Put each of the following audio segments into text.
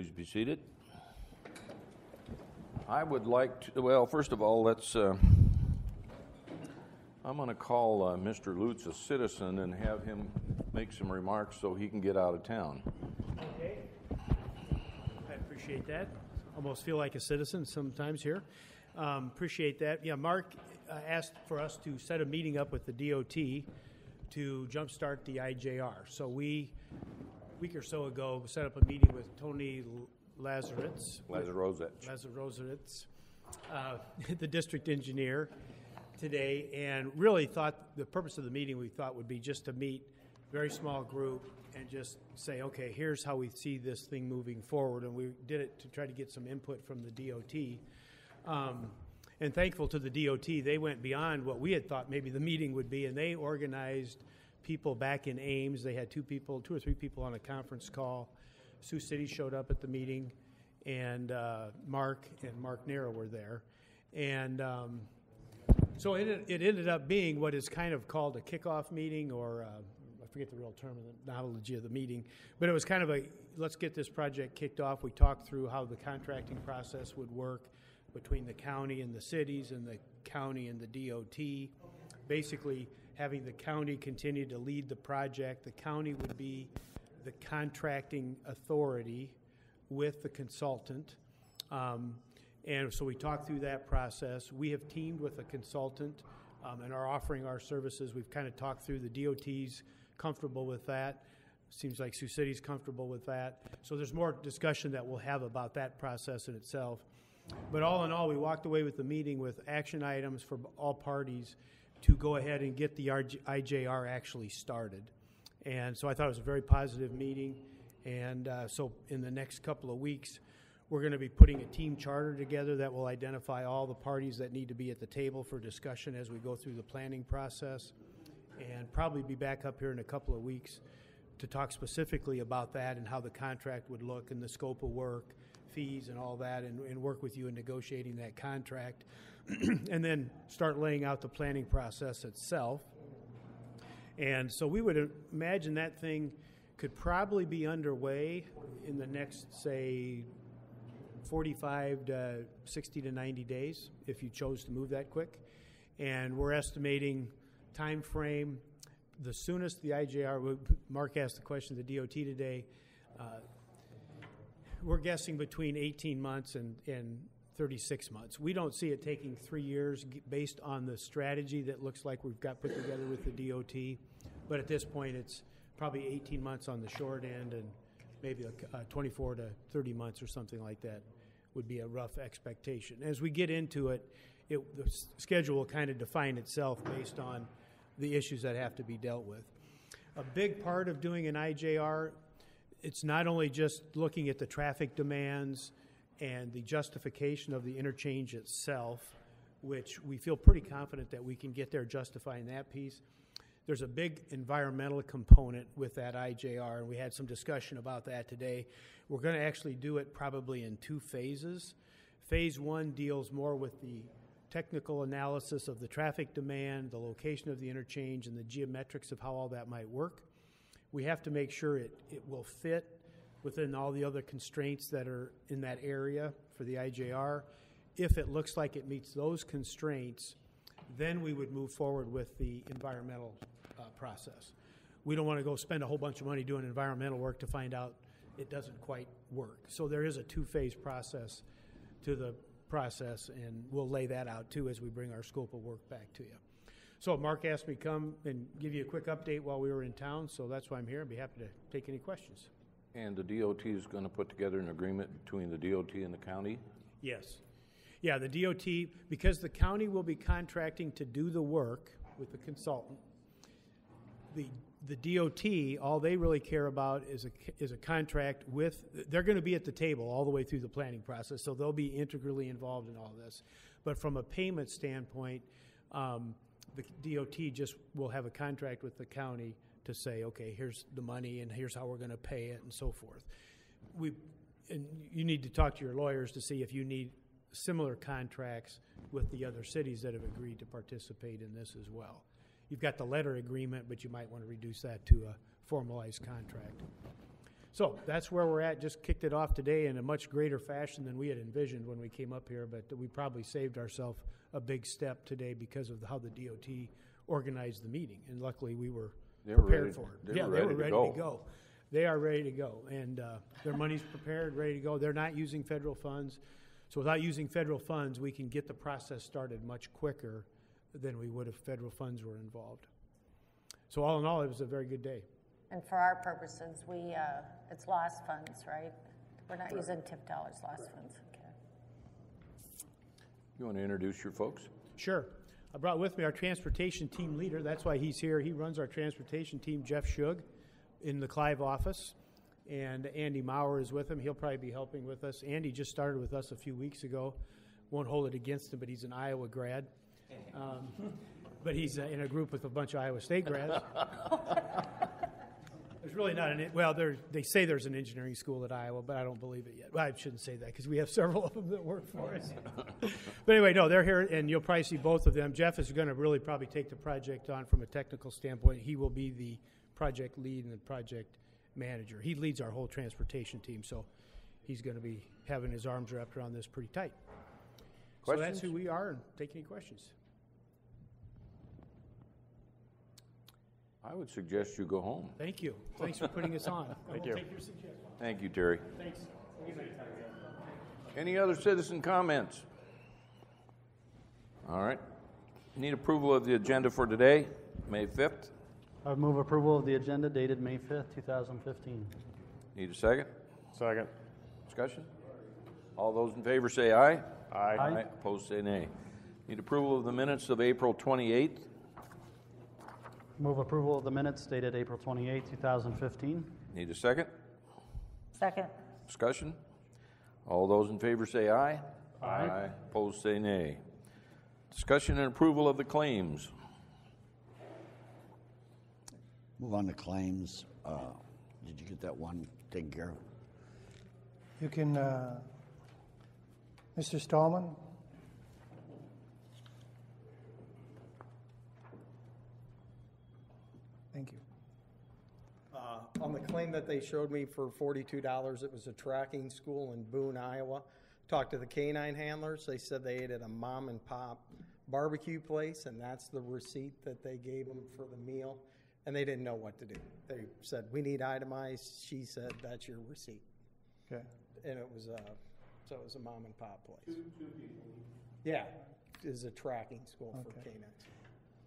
Please be seated. I would like to, well, first of all, let's, I'm going to call Mr. Lutz a citizen and have him make some remarks so he can get out of town. Okay. I appreciate that. Almost feel like a citizen sometimes here. Appreciate that. Yeah, Mark asked for us to set a meeting up with the DOT to jumpstart the IJR. So we, a week or so ago, set up a meeting with Tony Lazarowitz, the district engineer today, and really thought the purpose of the meeting we thought would be just to meet very small group and just say, okay, here's how we see this thing moving forward. And we did it to try to get some input from the DOT. And thankful to the DOT, they went beyond what we had thought maybe the meeting would be, and they organized people back in Ames. They had two or three people on a conference call. Sioux City showed up at the meeting, and Mark Nero were there. And so it ended up being what is kind of called a kickoff meeting, or I forget the real term of the nomenclature of the meeting, but it was kind of a, let's get this project kicked off. We talked through how the contracting process would work between the county and the cities and the county and the DOT. Basically, having the county continue to lead the project. The county would be the contracting authority with the consultant. And so we talked through that process. We have teamed with a consultant and are offering our services. We've kind of talked through the DOT's comfortable with that. Seems like Sioux City's comfortable with that. So there's more discussion that we'll have about that process in itself. But all in all, we walked away with the meeting with action items for all parties to go ahead and get the IJR actually started. And so I thought it was a very positive meeting. And so in the next couple of weeks, we're going to be putting a team charter together that will identify all the parties that need to be at the table for discussion as we go through the planning process. And probably be back up here in a couple of weeks to talk specifically about that and how the contract would look and the scope of work, fees and all that, and work with you in negotiating that contract. And then start laying out the planning process itself. And so we would imagine that thing could probably be underway in the next, say, 45 to 60 to 90 days if you chose to move that quick. And we're estimating time frame, the soonest the IJR, Mark asked the question to the DOT today, we're guessing between 18 months and 36 months. We don't see it taking 3 years based on the strategy that looks like we've got put together with the DOT. But at this point, it's probably 18 months on the short end and maybe 24 to 30 months or something like that would be a rough expectation. As we get into it, the schedule will kind of define itself based on the issues that have to be dealt with. A big part of doing an IJR, it's not only just looking at the traffic demands and the justification of the interchange itself, which we feel pretty confident that we can get there justifying that piece. There's a big environmental component with that IJR, and we had some discussion about that today. We're going to actually do it probably in 2 phases. Phase 1 deals more with the technical analysis of the traffic demand, the location of the interchange, and the geometrics of how all that might work. We have to make sure it will fit within all the other constraints that are in that area for the IJR. If it looks like it meets those constraints, then we would move forward with the environmental process. We don't want to go spend a whole bunch of money doing environmental work to find out it doesn't quite work. So there is a 2-phase process to the process, and we'll lay that out too as we bring our scope of work back to you. So Mark asked me to come and give you a quick update while we were in town, so that's why I'm here. I'd be happy to take any questions. And the DOT is going to put together an agreement between the DOT and the county? Yes. Yeah, the DOT, because the county will be contracting to do the work with the consultant, the DOT, all they really care about is a contract with, they're going to be at the table all the way through the planning process, so they'll be integrally involved in all this. But from a payment standpoint, the DOT just will have a contract with the county to say, okay, here's the money and here's how we're going to pay it and so forth. And you need to talk to your lawyers to see if you need similar contracts with the other cities that have agreed to participate in this as well. You've got the letter agreement, but you might want to reduce that to a formalized contract. So that's where we're at. Just kicked it off today in a much greater fashion than we had envisioned when we came up here, but we probably saved ourselves a big step today because of how the DOT organized the meeting, and luckily we were prepared for it. They were ready to go. They are ready to go, and their money's prepared, ready to go. They're not using federal funds, so without using federal funds, we can get the process started much quicker than we would if federal funds were involved. So all in all, it was a very good day. And for our purposes, it's lost funds, right? We're not using TIP dollars, lost funds. Okay. You want to introduce your folks? Sure. I brought with me our transportation team leader. That's why he's here. He runs our transportation team, Jeff Shug, in the Clive office. And Andy Maurer is with him. He'll probably be helping with us. Andy just started with us a few weeks ago. Won't hold it against him, but he's an Iowa grad. But he's in a group with a bunch of Iowa State grads. There's really not they say there's an engineering school at Iowa, but I don't believe it yet. Well, I shouldn't say that because we have several of them that work for us. But anyway, no, they're here, and you'll probably see both of them. Jeff is going to really probably take the project on from a technical standpoint. He will be the project lead and the project manager. He leads our whole transportation team, so he's going to be having his arms wrapped around this pretty tight. Questions? So that's who we are, and take any questions. I would suggest you go home. Thank you. Thanks for putting us on. Thank you. Take your suggestion. Thank you, Terry. Thanks. Any other citizen comments? All right. Need approval of the agenda for today, May 5th. I would move approval of the agenda dated May 5th, 2015. Need a second? Second. Discussion? All those in favor say aye. Aye. Opposed say nay. Need approval of the minutes of April 28th. Move approval of the minutes dated April 28, 2015. Need a second? Second. Discussion? All those in favor say aye. Aye. Opposed say nay. Discussion and approval of the claims. Move on to claims. Did you get that one taken care of? You can, Mr. Stallman? Thank you. On the claim that they showed me for $42, it was a tracking school in Boone, Iowa. Talked to the canine handlers. They said they ate at a mom and pop barbecue place, and that's the receipt that they gave them for the meal. And they didn't know what to do. They said, "We need itemized." She said, "That's your receipt." Okay. And it was a mom and pop place. Yeah, it is a tracking school for Okay. canines.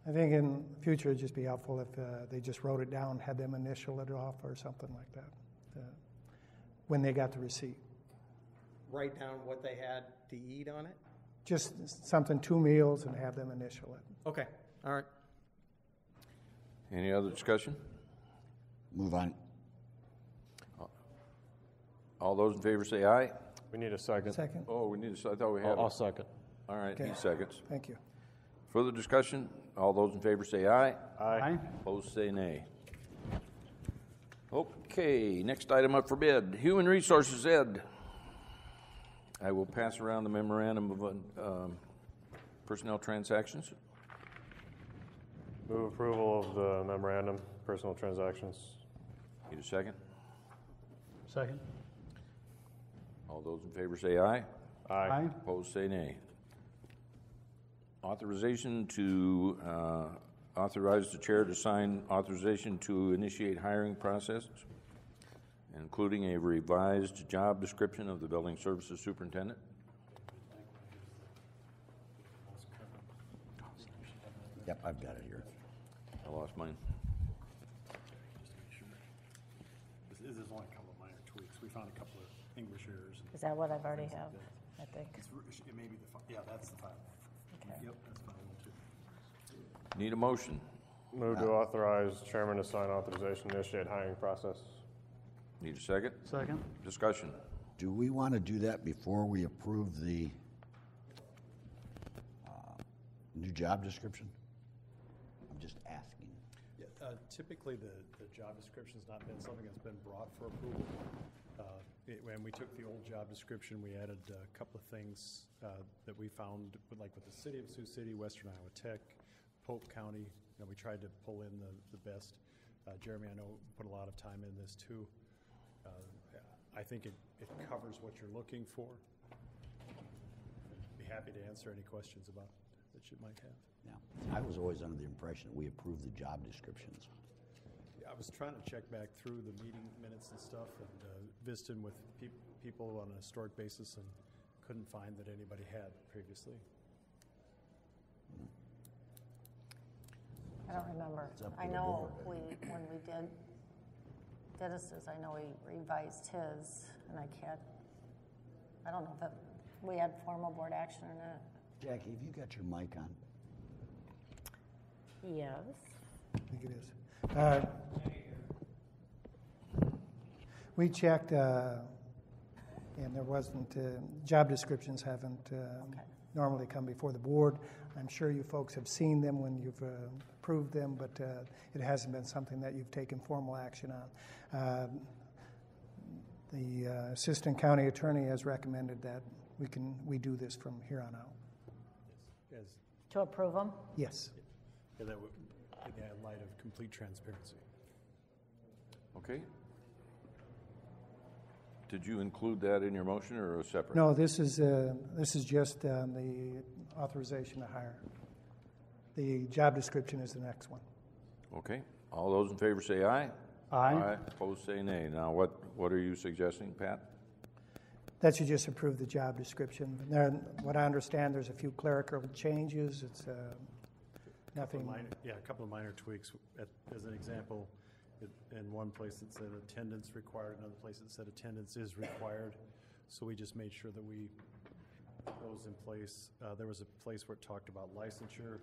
I think in future it'd just be helpful if they just wrote it down, had them initial it off or something like that, when they got the receipt. Write down what they had to eat on it? Just something, 2 meals, and have them initial it. Okay, all right. Any other discussion? Move on. All those in favor say aye. We need a second. Second? Oh, we need to, I thought we had. I'll second. All right, Okay. he seconds. Thank you. Further discussion? All those in favor say aye. Aye. Opposed say nay. Okay, next item up for bid. Human Resources, Ed. I will pass around the memorandum of personnel transactions. Move approval of the memorandum, personal transactions. Need a second? Second. All those in favor say aye. Aye. Opposed say nay. Authorization to authorize the chair to sign authorization to initiate hiring process, including a revised job description of the building services superintendent. Yep, I've got it here. I lost mine. This is only a couple of minor tweaks. We found a couple of English errors. Is that what I've already have? I think. It may be that's the final. Okay. Yep, that's the final one too. Need a motion. Move to authorize chairman to sign authorization to initiate hiring process. Need a second? Second. Discussion. Do we want to do that before we approve the new job description? I'm just asking. Yeah, typically, the job description's not been something that's been brought for approval. When we took the old job description, we added a couple of things that we found, like with the city of Sioux City, Western Iowa Tech, Polk County. We tried to pull in the best. Jeremy, I know, put a lot of time in this too. I think it covers what you're looking for. Be happy to answer any questions about that you might have. Yeah. I was always under the impression that we approved the job descriptions. Yeah, I was trying to check back through the meeting minutes and stuff and visiting with people on a historic basis and couldn't find that anybody had previously. I don't remember. It's up to I the know board. when we did Dennis's, I know he revised his, and I don't know if we had formal board action or not. Jackie, have you got your mic on? Yes. I think it is. We checked, and there wasn't, job descriptions haven't normally come before the board. I'm sure you folks have seen them when you've approved them, but it hasn't been something that you've taken formal action on. The assistant county attorney has recommended that we do this from here on out. Yes. To approve them? Yes. Yeah, that would, in the light of complete transparency. Okay. Did you include that in your motion or a separate? No, this is just the authorization to hire. The job description is the next one. Okay. All those in favor say aye. Aye. Opposed say nay. Now, what are you suggesting, Pat? That you just approve the job description. What I understand, there's a few clerical changes. It's nothing. A couple of minor tweaks. As an example, in one place it said attendance required, another place it said attendance is required. So we just made sure that we put those in place. There was a place where it talked about licensure.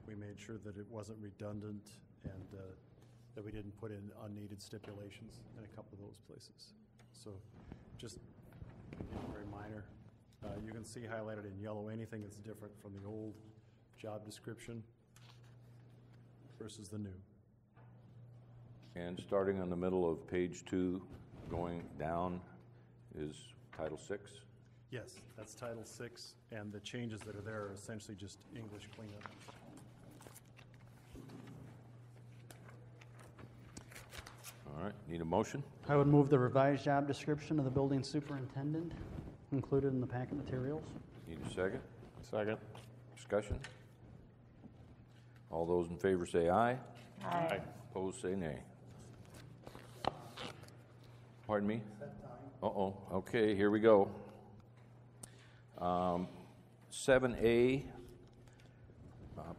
We made sure that it wasn't redundant and that we didn't put in unneeded stipulations in a couple of those places. So just very minor. You can see highlighted in yellow anything that's different from the old job description versus the new. And starting on the middle of page 2, going down is Title 6. Yes, that's Title 6, and the changes that are there are essentially just English cleanup. All right, need a motion? I would move the revised job description of the building superintendent included in the packet materials. Need a second? Second. Discussion? All those in favor say aye. Aye. Opposed say nay. Pardon me? Uh-oh. Okay, here we go. 7A,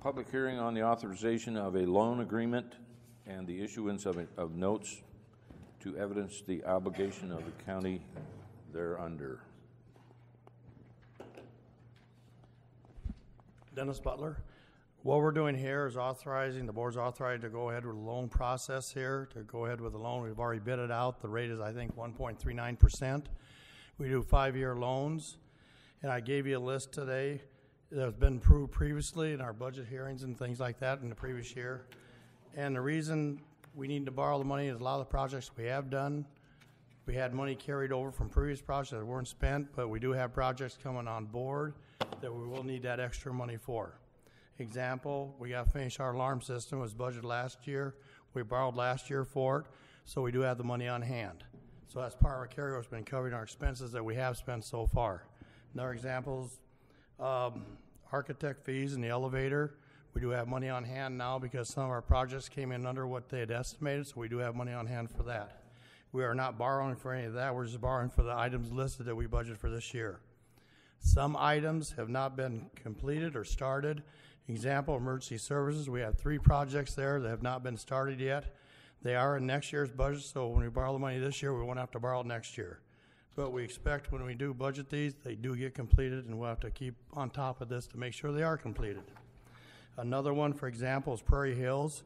public hearing on the authorization of a loan agreement and the issuance of notes to evidence the obligation of the county thereunder. Dennis Butler. What we're doing here is the board's authorized to go ahead with the loan process here, to go ahead with the loan. We've already bid it out. The rate is, I think, 1.39%. We do 5-year loans, and I gave you a list today that has been approved previously in our budget hearings and things like that in the previous year. And the reason we need to borrow the money is a lot of the projects we have done, we had money carried over from previous projects that weren't spent, but we do have projects coming on board that we will need that extra money for. Example, we got to finish our alarm system. It was budgeted last year. We borrowed last year for it, so we do have the money on hand. So that's part of our carryover. It's been covering our expenses that we have spent so far. Another example is architect fees in the elevator. We do have money on hand now because some of our projects came in under what they had estimated, so we do have money on hand for that. We are not borrowing for any of that. We're just borrowing for the items listed that we budgeted for this year. Some items have not been completed or started. Example, emergency services. We have 3 projects there that have not been started yet. They are in next year's budget, so when we borrow the money this year, we won't have to borrow it next year. But we expect when we do budget these, they do get completed, and we'll have to keep on top of this to make sure they are completed. Another one, for example, is Prairie Hills.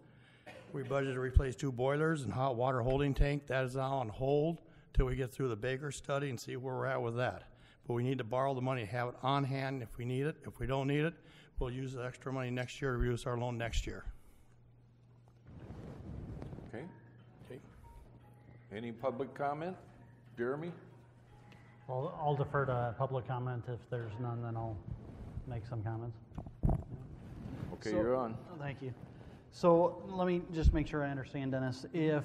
We budgeted to replace 2 boilers and hot water holding tank. That is now on hold till we get through the Baker study and see where we're at with that. But we need to borrow the money, have it on hand if we need it. If we don't need it, we'll use the extra money next year to reduce our loan next year. Okay. Any public comment? Jeremy? I'll defer to public comment. If there's none, then I'll make some comments. Okay, you're on. Thank you. So let me just make sure I understand, Dennis. If,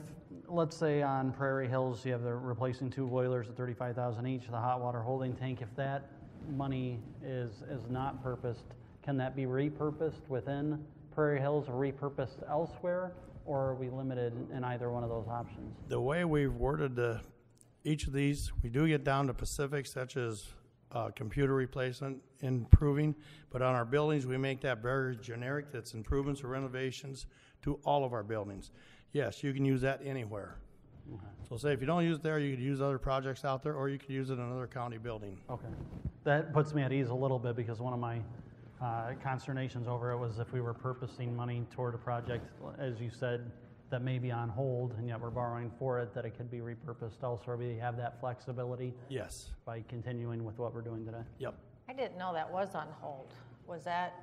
let's say on Prairie Hills, you have the replacing 2 boilers at $35,000 each, the hot water holding tank, if that money is not purposed, can that be repurposed within Prairie Hills or repurposed elsewhere? Or are we limited in either one of those options? The way we've worded each of these, we do get down to specifics such as computer replacement, improving, but on our buildings, we make that very generic. That's improvements or renovations to all of our buildings. Yes, you can use that anywhere. Okay. So say if you don't use it there, you could use other projects out there, or you could use it in another county building. Okay. That puts me at ease a little bit, because one of my consternations over it was if we were purposing money toward a project, as you said, that may be on hold, and yet we're borrowing for it, that it could be repurposed elsewhere. We have that flexibility. Yes. By continuing with what we're doing today. Yep. I didn't know that was on hold. Was that,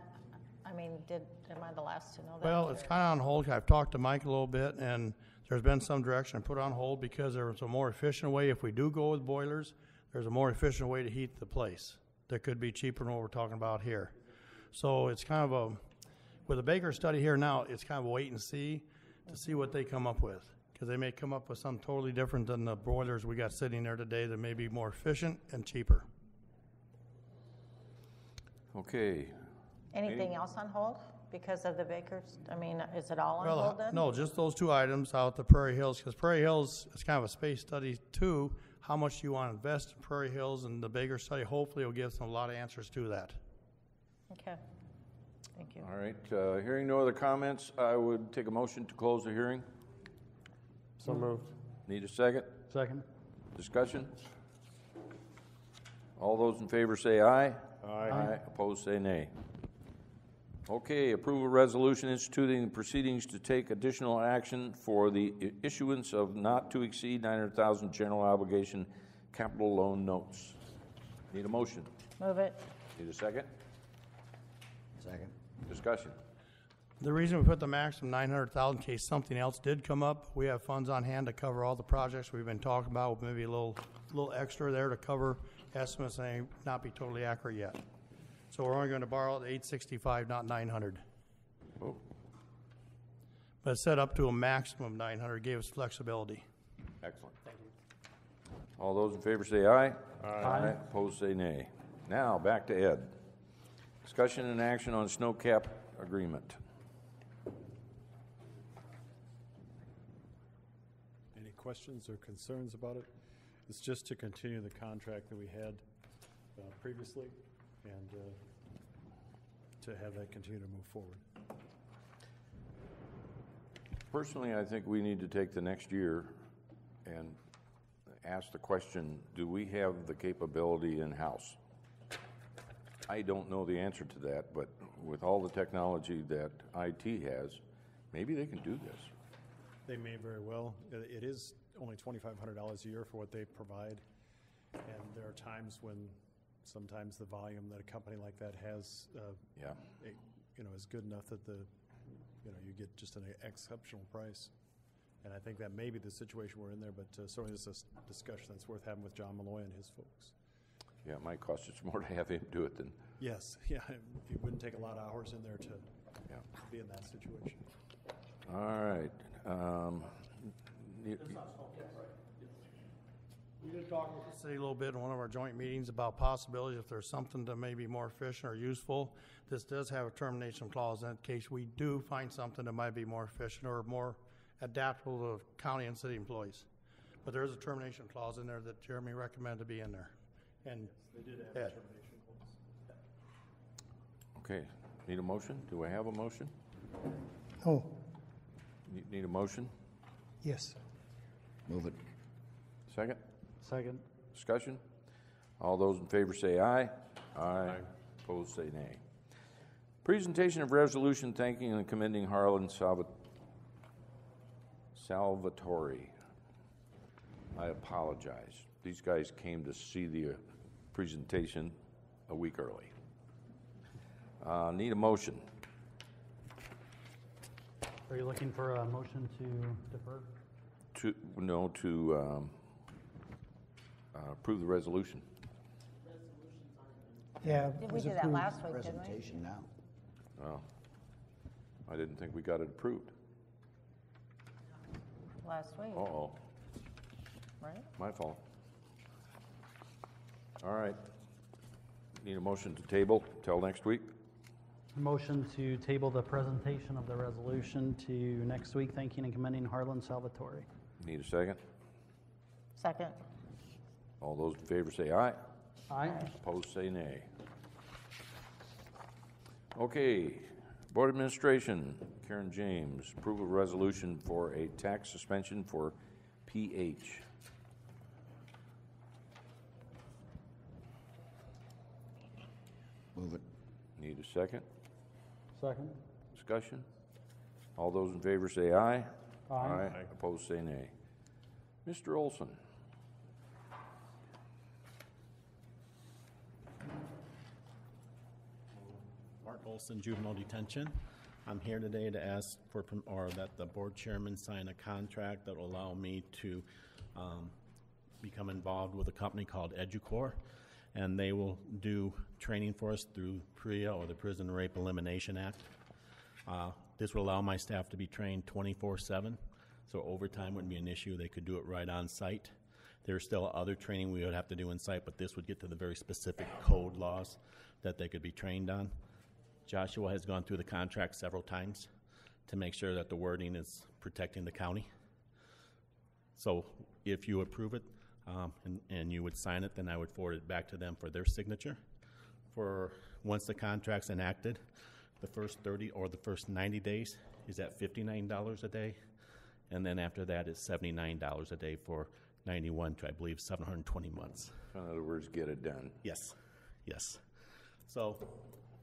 I mean, am I the last to know that? Well, it's kind of on hold. I've talked to Mike a little bit, and there's been some direction put on hold because there was a more efficient way. If we do go with boilers, there's a more efficient way to heat the place that could be cheaper than what we're talking about here. So it's kind of with the Baker study here now, it's kind of a wait and see to see what they come up with, because they may come up with something totally different than the boilers we got sitting there today that may be more efficient and cheaper. Okay. Anything else on hold because of the Bakers? I mean, is it all on Well, hold then? no, just those 2 items out the Prairie Hills, because Prairie Hills is kind of a space study too. How much do you want to invest in Prairie Hills, and the Baker study hopefully will give them a lot of answers to that. Okay. Thank you. All right. Hearing no other comments, I would take a motion to close the hearing. So moved. Need a second? Second. Discussion? All those in favor say aye. Aye. Opposed say nay. Okay, approval resolution instituting the proceedings to take additional action for the issuance of not to exceed $900,000 general obligation capital loan notes. Need a motion? Move it. Need a second? Second. Discussion? The reason we put the maximum 900,000 in case something else did come up, we have funds on hand to cover all the projects we've been talking about, with maybe a little extra there to cover estimates that may not be totally accurate yet. So we're only going to borrow at 865, not 900. Oh. But it's set up to a maximum of 900, gave us flexibility. Excellent. Thank you. All those in favor say aye. Aye. Opposed say nay. Now, back to Ed. Discussion and action on snow cap agreement. Any questions or concerns about it? It's just to continue the contract that we had previously, and to have that continue to move forward. Personally, I think we need to take the next year and ask the question, do we have the capability in-house? I don't know the answer to that, but with all the technology that IT has, maybe they can do this. They may very well. It is only $2,500 a year for what they provide, and there are times when sometimes the volume that a company like that has, is good enough that you get just an exceptional price. And I think that may be the situation we're in there, but certainly this is a discussion that's worth having with John Malloy and his folks. Yeah, it might cost us more to have him do it than. Yes, yeah, it wouldn't take a lot of hours in there to be in that situation. All right. We did talk with the city a little bit in one of our joint meetings about possibilities if there's something that may be more efficient or useful. This does have a termination clause in case we do find something that might be more efficient or more adaptable to county and city employees. But there is a termination clause in there that Jeremy recommended to be in there. And they did have a termination clause. Okay. Need a motion? Do I have a motion? Oh, Need a motion? yes. Move it. Second? Second. Discussion? All those in favor say aye. Aye. Opposed say nay. Presentation of resolution thanking and commending Harlan Salvatore. I apologize. These guys came to see the presentation a week early. Need a motion. Are you looking for a motion to defer? To approve the resolution. Yeah. Did it we was do that approved. last week, didn't we? Presentation now. Oh. I didn't think we got it approved. Last week, Uh-oh, right? my fault. All right. Need a motion to table till next week? Motion to table the presentation of the resolution to next week, thanking and commending Harlan Salvatore. Need a second? Second. All those in favor say aye. Aye. Opposed, say nay. Okay, Board Administration, Karen James, approval of resolution for a tax suspension for PH. Move it. Need a second? Second. Discussion? All those in favor say aye. Aye. Opposed, say nay. Mr. Olson. Mark Olson, Juvenile Detention. I'm here today to ask for, or that the board chairman sign a contract that will allow me to become involved with a company called EduCore, and they will do training for us through PREA, or the Prison Rape Elimination Act. This will allow my staff to be trained 24/7, so overtime wouldn't be an issue. They could do it right on site. There's still other training we would have to do on site, but this would get to the very specific code laws that they could be trained on. Joshua has gone through the contract several times to make sure that the wording is protecting the county. So if you approve it and you would sign it, then I would forward it back to them for their signature. For once the contract's enacted, the first 30 or the first 90 days is at $59 a day, and then after that it's $79 a day for 91 to, I believe, 720 months. In other words, get it done. Yes, yes. So,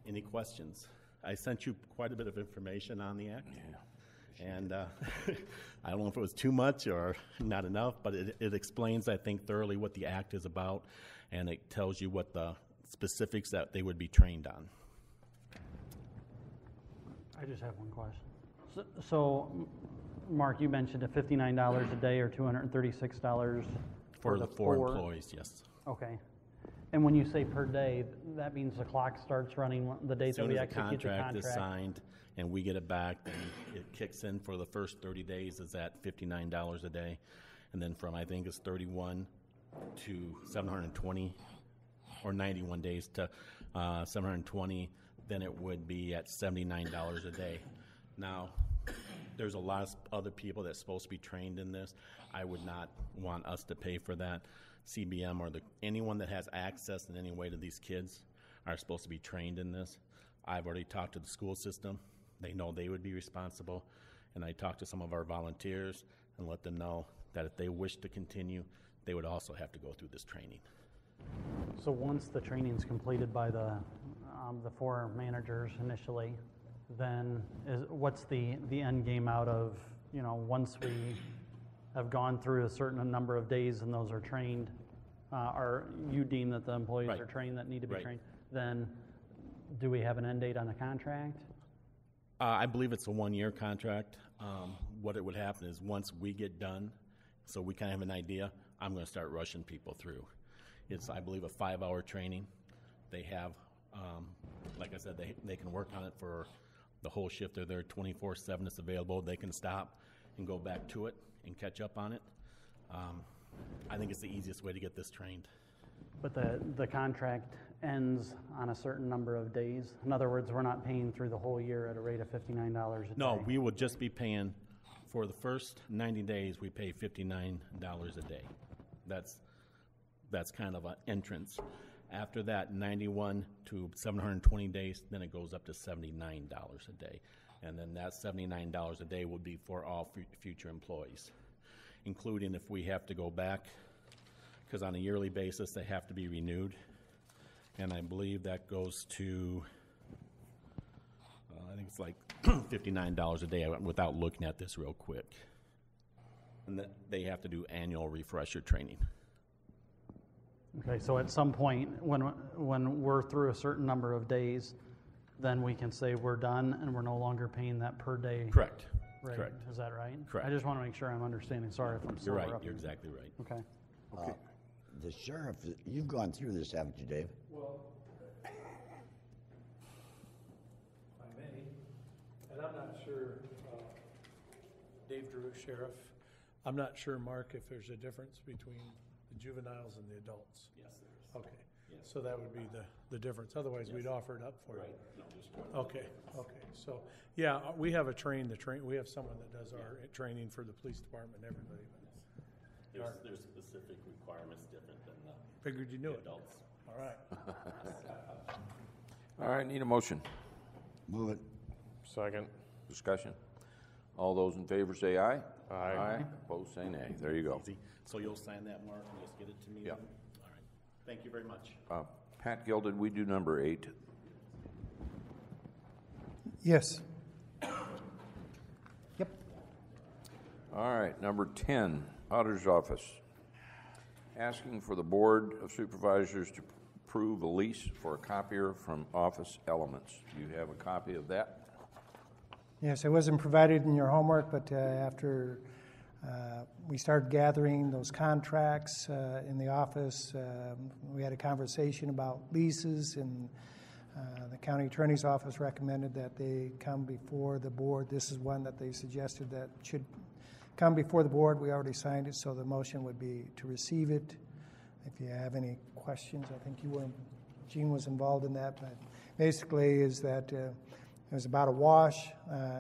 any questions? I sent you quite a bit of information on the act. Yeah. And I don't know if it was too much or not enough, but it explains, I think, thoroughly what the act is about, and it tells you what the specifics that they would be trained on. I just have one question. So Mark, you mentioned a $59 a day or $236 For the four employees, yes. Okay. And when you say per day, that means the clock starts running the date As that soon we as the execute the contract contract. is signed and we get it back, then it kicks in for the first 30 days is at $59 a day. And then from, I think it's 31 to 720 or 91 days to 720, then it would be at $79 a day. Now, there's a lot of other people that's supposed to be trained in this. I would not want us to pay for that. CBM or anyone that has access in any way to these kids are supposed to be trained in this. I've already talked to the school system. They know they would be responsible. And I talked to some of our volunteers and let them know that if they wish to continue, they would also have to go through this training. So once the training's completed by the four managers initially, then what's the end game out of, once we have gone through a certain number of days and those are trained, or you deem that the employees Right. are trained that need to be Right. trained, then do we have an end date on the contract? I believe it's a one-year contract. What it would happen is once we get done, so we kind of have an idea, I'm going to start rushing people through. It's, I believe, a 5-hour training. They have, like I said, they can work on it for the whole shift. They're there 24/7. It's available. They can stop and go back to it and catch up on it. I think it's the easiest way to get this trained. But the contract ends on a certain number of days. In other words, we're not paying through the whole year at a rate of $59 a day. No, we would just be paying for the first 90 days. We pay $59 a day. That's kind of an entrance. After that, 91 to 720 days, then it goes up to $79 a day. And then that $79 a day would be for all future employees, including if we have to go back, because on a yearly basis, they have to be renewed. And I believe that goes to, I think it's like $59 a day without looking at this real quick. And that they have to do annual refresher training. Okay, so at some point, when we're through a certain number of days, then we can say we're done and we're no longer paying that per day. Correct. Rate. Correct. Is that right? Correct. I just want to make sure I'm understanding. Sorry if I'm so You're right. interrupting. You're exactly right. Okay. The sheriff, you've gone through this, haven't you, Dave? Well, if I may, and I'm not Officer Dave Drew, Sheriff. I'm not sure, Mark, if there's a difference between the juveniles and the adults. Yes, there is. Okay, so that would be the difference. Otherwise, we'd offer it up for you. No, just Okay. So, yeah, we have we have someone that does our training for the police department and everybody. there's specific requirements different than the Figured you knew it. adults. All right. All right, need a motion. Move it. Second. Discussion. All those in favor say aye. Aye. Opposed, say nay. There you go. Easy. So you'll sign that, Mark, and just get it to me? Yeah. then? All right. Thank you very much. Pat Gill, did we do number 8? Yes. Yep. All right, number 10, Auditor's Office. Asking for the Board of Supervisors to approve a lease for a copier from Office Elements. Do you have a copy of that? Yes, it wasn't provided in your homework, but after we started gathering those contracts in the office, we had a conversation about leases, and the county attorney's office recommended that they come before the board. This is one that they suggested that should come before the board. We already signed it, so the motion would be to receive it. If you have any questions, I think Gene was involved in that, but basically is that it was about a wash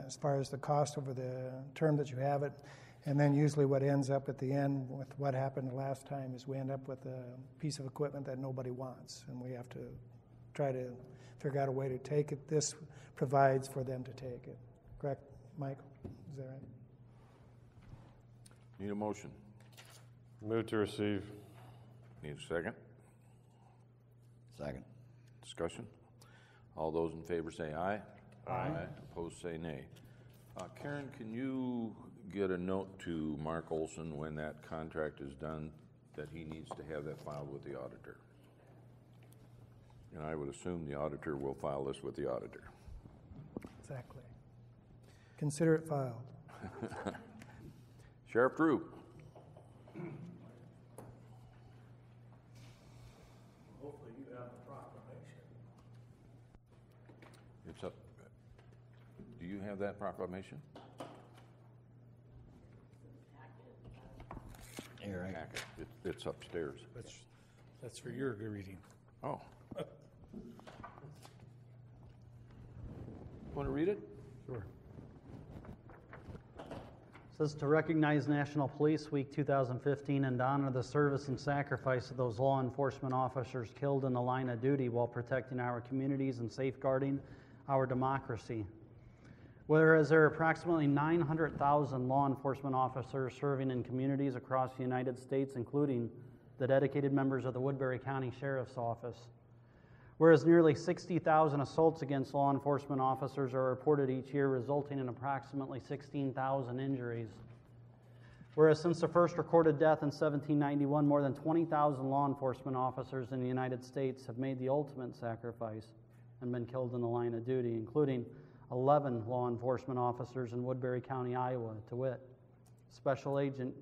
as far as the cost over the term that you have it. And then usually what ends up at the end with what happened the last time is we end up with a piece of equipment that nobody wants, and we have to try to figure out a way to take it. This provides for them to take it. Correct, Michael? Is that right? Need a motion. Move to receive. Need a second? Second. Discussion. All those in favor say aye. Aye. Opposed, say nay. Karen, can you get a note to Mark Olson when that contract is done that he needs to have that filed with the auditor? And I would assume the auditor will file this with the auditor. Exactly. Consider it filed. Sheriff Drew. Hopefully you have a proclamation. It's up. Do you have that proclamation? Eric. It's upstairs. That's for your reading. Oh. Want to read it? Sure. Says to recognize National Police Week 2015 and to honor the service and sacrifice of those law enforcement officers killed in the line of duty while protecting our communities and safeguarding our democracy. Whereas there are approximately 900,000 law enforcement officers serving in communities across the United States, including the dedicated members of the Woodbury County Sheriff's Office. Whereas nearly 60,000 assaults against law enforcement officers are reported each year, resulting in approximately 16,000 injuries. Whereas since the first recorded death in 1791, more than 20,000 law enforcement officers in the United States have made the ultimate sacrifice and been killed in the line of duty, including 11 law enforcement officers in Woodbury County, Iowa, to wit: Special Agent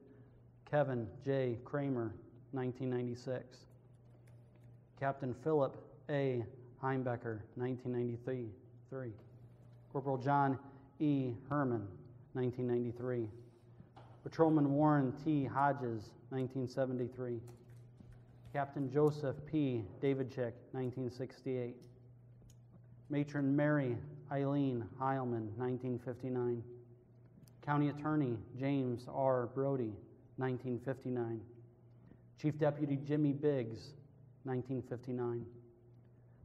Kevin J. Kramer, 1996; Captain Philip A. Heimbecker, 1993; Corporal John E. Herman, 1993; Patrolman Warren T. Hodges, 1973; Captain Joseph P. Davidchick, 1968; Matron Mary Eileen Heilman, 1959; County Attorney James R. Brody, 1959; Chief Deputy Jimmy Biggs, 1959;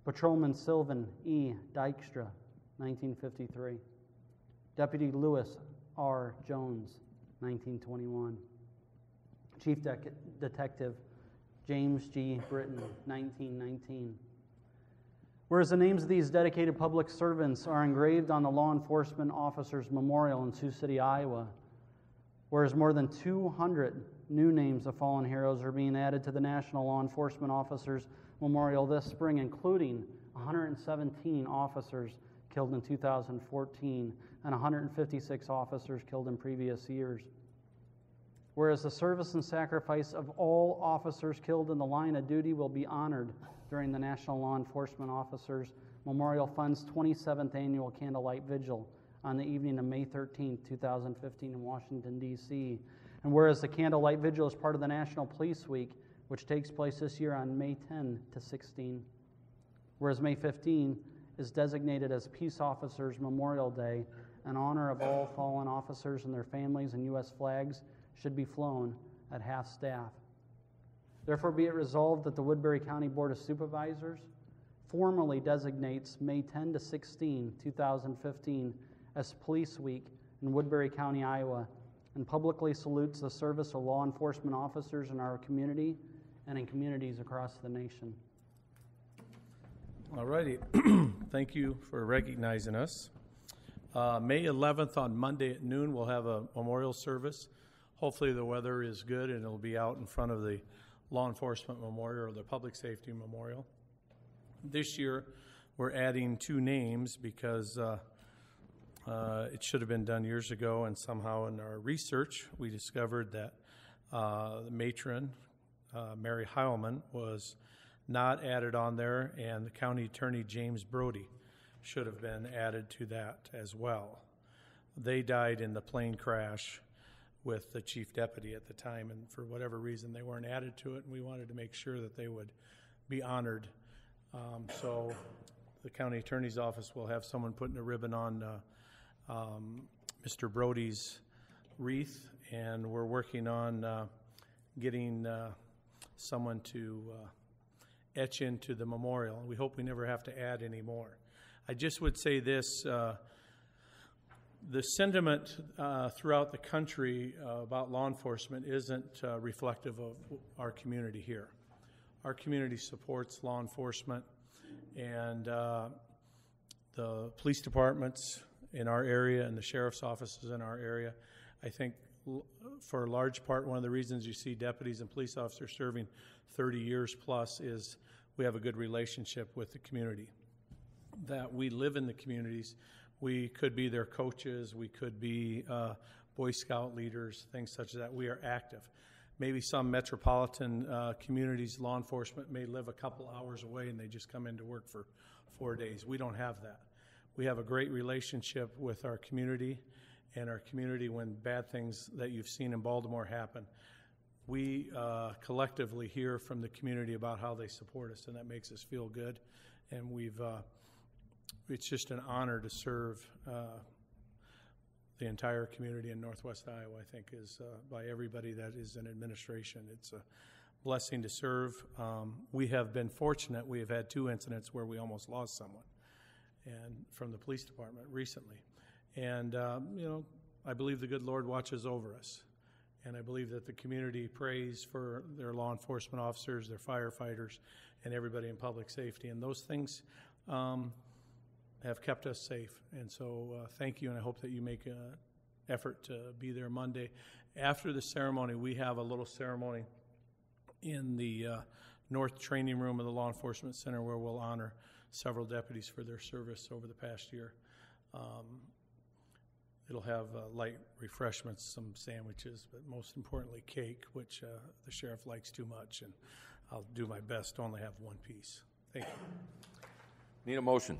Patrolman Sylvan E. Dykstra, 1953; Deputy Lewis R. Jones, 1921; Chief Detective James G. Britton, 1919. Whereas the names of these dedicated public servants are engraved on the Law Enforcement Officers Memorial in Sioux City, Iowa. Whereas more than 200 new names of fallen heroes are being added to the National Law Enforcement Officers Memorial this spring, including 117 officers killed in 2014 and 156 officers killed in previous years. Whereas the service and sacrifice of all officers killed in the line of duty will be honored during the National Law Enforcement Officers Memorial Fund's 27th Annual Candlelight Vigil on the evening of May 13th, 2015 in Washington, D.C. And whereas the Candlelight Vigil is part of the National Police Week, which takes place this year on May 10 to 16. Whereas May 15 is designated as Peace Officers Memorial Day, in honor of all fallen officers and their families, and U.S. flags should be flown at half-staff. Therefore, be it resolved that the Woodbury County Board of Supervisors formally designates May 10 to 16, 2015 as Police Week in Woodbury County, Iowa, and publicly salutes the service of law enforcement officers in our community and in communities across the nation. All righty. Thank you for recognizing us. May 11th on Monday at noon, we'll have a memorial service. Hopefully the weather is good and it'll be out in front of the Law Enforcement Memorial or the Public Safety Memorial. This year, we're adding 2 names because it should have been done years ago, and somehow in our research, we discovered that the matron, Mary Heilman, was not added on there, and the County Attorney James Brody should have been added to that as well. They died in the plane crash with the chief deputy at the time, and for whatever reason they weren't added to it, and we wanted to make sure that they would be honored. So the county attorney's office will have someone putting a ribbon on Mr. Brody's wreath, and we're working on getting someone to etch into the memorial. We hope we never have to add any more. I just would say this, the sentiment throughout the country about law enforcement isn't reflective of our community here. Our community supports law enforcement, and the police departments in our area and the sheriff's offices in our area. I think for a large part, one of the reasons you see deputies and police officers serving 30 years plus is we have a good relationship with the community. That we live in the communities. We could be their coaches, we could be Boy Scout leaders, things such as that. We are active. Maybe some metropolitan communities, law enforcement may live a couple hours away and they just come into work for 4 days. We don't have that. We have a great relationship with our community, and our community, when bad things that you've seen in Baltimore happen, we collectively hear from the community about how they support us, and that makes us feel good. And it's just an honor to serve the entire community in Northwest Iowa, I think, is by everybody that is in administration. It's a blessing to serve. We have been fortunate. We have had 2 incidents where we almost lost someone, and from the police department recently. And, I believe the good Lord watches over us. And I believe that the community prays for their law enforcement officers, their firefighters, and everybody in public safety. And those things have kept us safe. And so thank you, and I hope that you make an effort to be there Monday. After the ceremony, we have a little ceremony in the North Training Room of the Law Enforcement Center where we'll honor several deputies for their service over the past year. It'll have light refreshments, some sandwiches, but most importantly cake, which the sheriff likes too much, and I'll do my best to only have 1 piece. Thank you. Need a motion?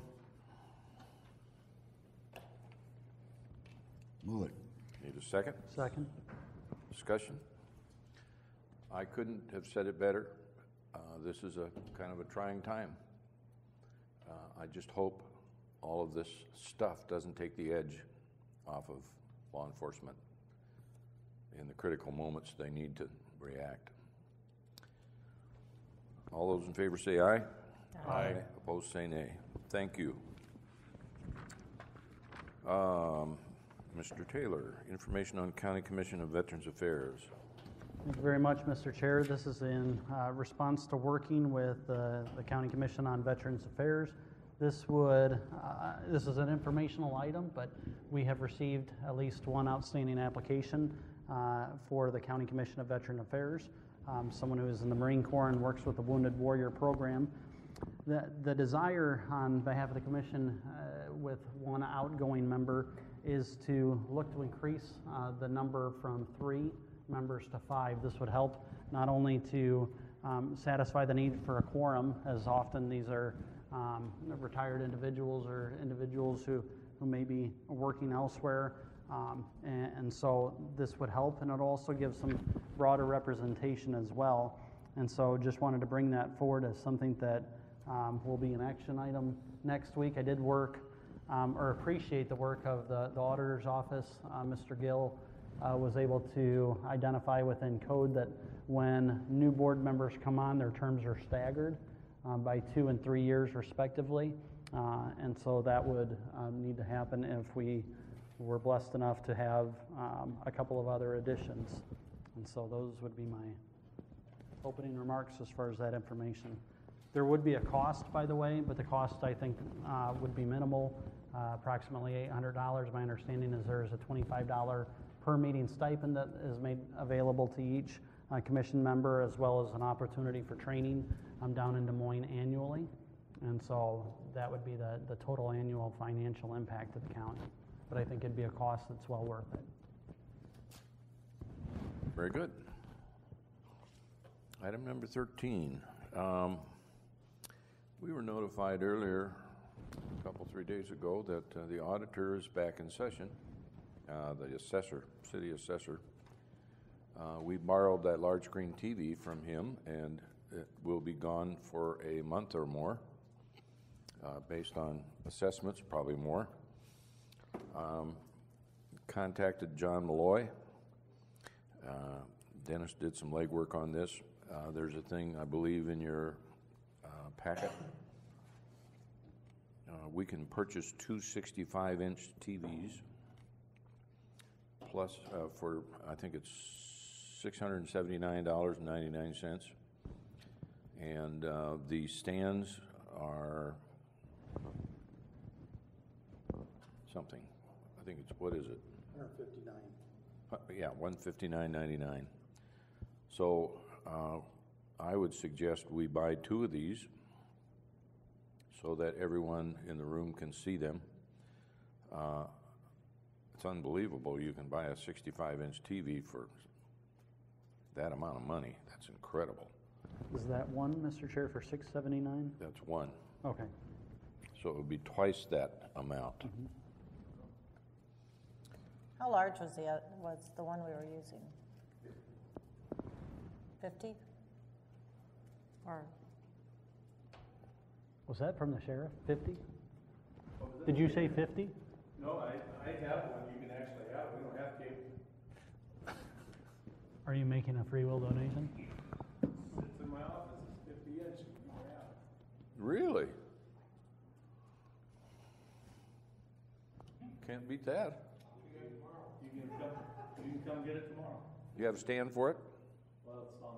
Move it. Need a second? Second. Discussion? I couldn't have said it better. This is a kind of a trying time. I just hope all of this stuff doesn't take the edge off of law enforcement in the critical moments they need to react. All those in favor say aye. Aye. Opposed say nay. Thank you. Mr. Taylor, information on County Commission of Veterans Affairs. Thank you very much, Mr. Chair. This is in response to working with the County Commission on Veterans Affairs. This is an informational item, but we have received at least 1 outstanding application for the County Commission of Veteran Affairs, someone who is in the Marine Corps and works with the Wounded Warrior Program. The desire on behalf of the Commission with 1 outgoing member is to look to increase the number from 3 members to 5. This would help not only to satisfy the need for a quorum, as often these are retired individuals or individuals who who may be working elsewhere. And so this would help, and it also gives some broader representation as well. And so just wanted to bring that forward as something that will be an action item next week. I did work or appreciate the work of the auditor's office. Mr. Gill was able to identify within code that when new board members come on, their terms are staggered by 2 and 3 years respectively. And so that would need to happen if we were blessed enough to have a couple of other additions. And so those would be my opening remarks as far as that information. There would be a cost, by the way, but the cost, I think, would be minimal, approximately $800. My understanding is there is a $25 per meeting stipend that is made available to each commission member, as well as an opportunity for training down in Des Moines annually. And so that would be the total annual financial impact of the county. But I think it'd be a cost that's well worth it. Very good. Item number 13. We were notified earlier, a couple, 3 days ago, that the auditor is back in session, the assessor, city assessor. We borrowed that large screen TV from him, and it will be gone for a month or more, based on assessments, probably more. Contacted John Malloy. Dennis did some legwork on this. There's a thing, I believe, in your packet. We can purchase two 65-inch TVs, plus for, I think it's $679.99. And the stands are something. I think it's, what is it? $159. Yeah, $159.99. So I would suggest we buy 2 of these so that everyone in the room can see them. It's unbelievable. You can buy a 65-inch TV for that amount of money. That's incredible. Is that one, Mr. Chair, for $679? That's one. Okay. So it would be twice that amount. Mm-hmm. How large was the one we were using? 50? Or Was that from the sheriff? 50? Did you say 50? No, I have one. You can actually have it. We don't have cable. Are you making a free will donation? It's in my office. It's 50 inch. You can have it. Really? Can't beat that. You can come get it tomorrow. You have a stand for it? Well, it's on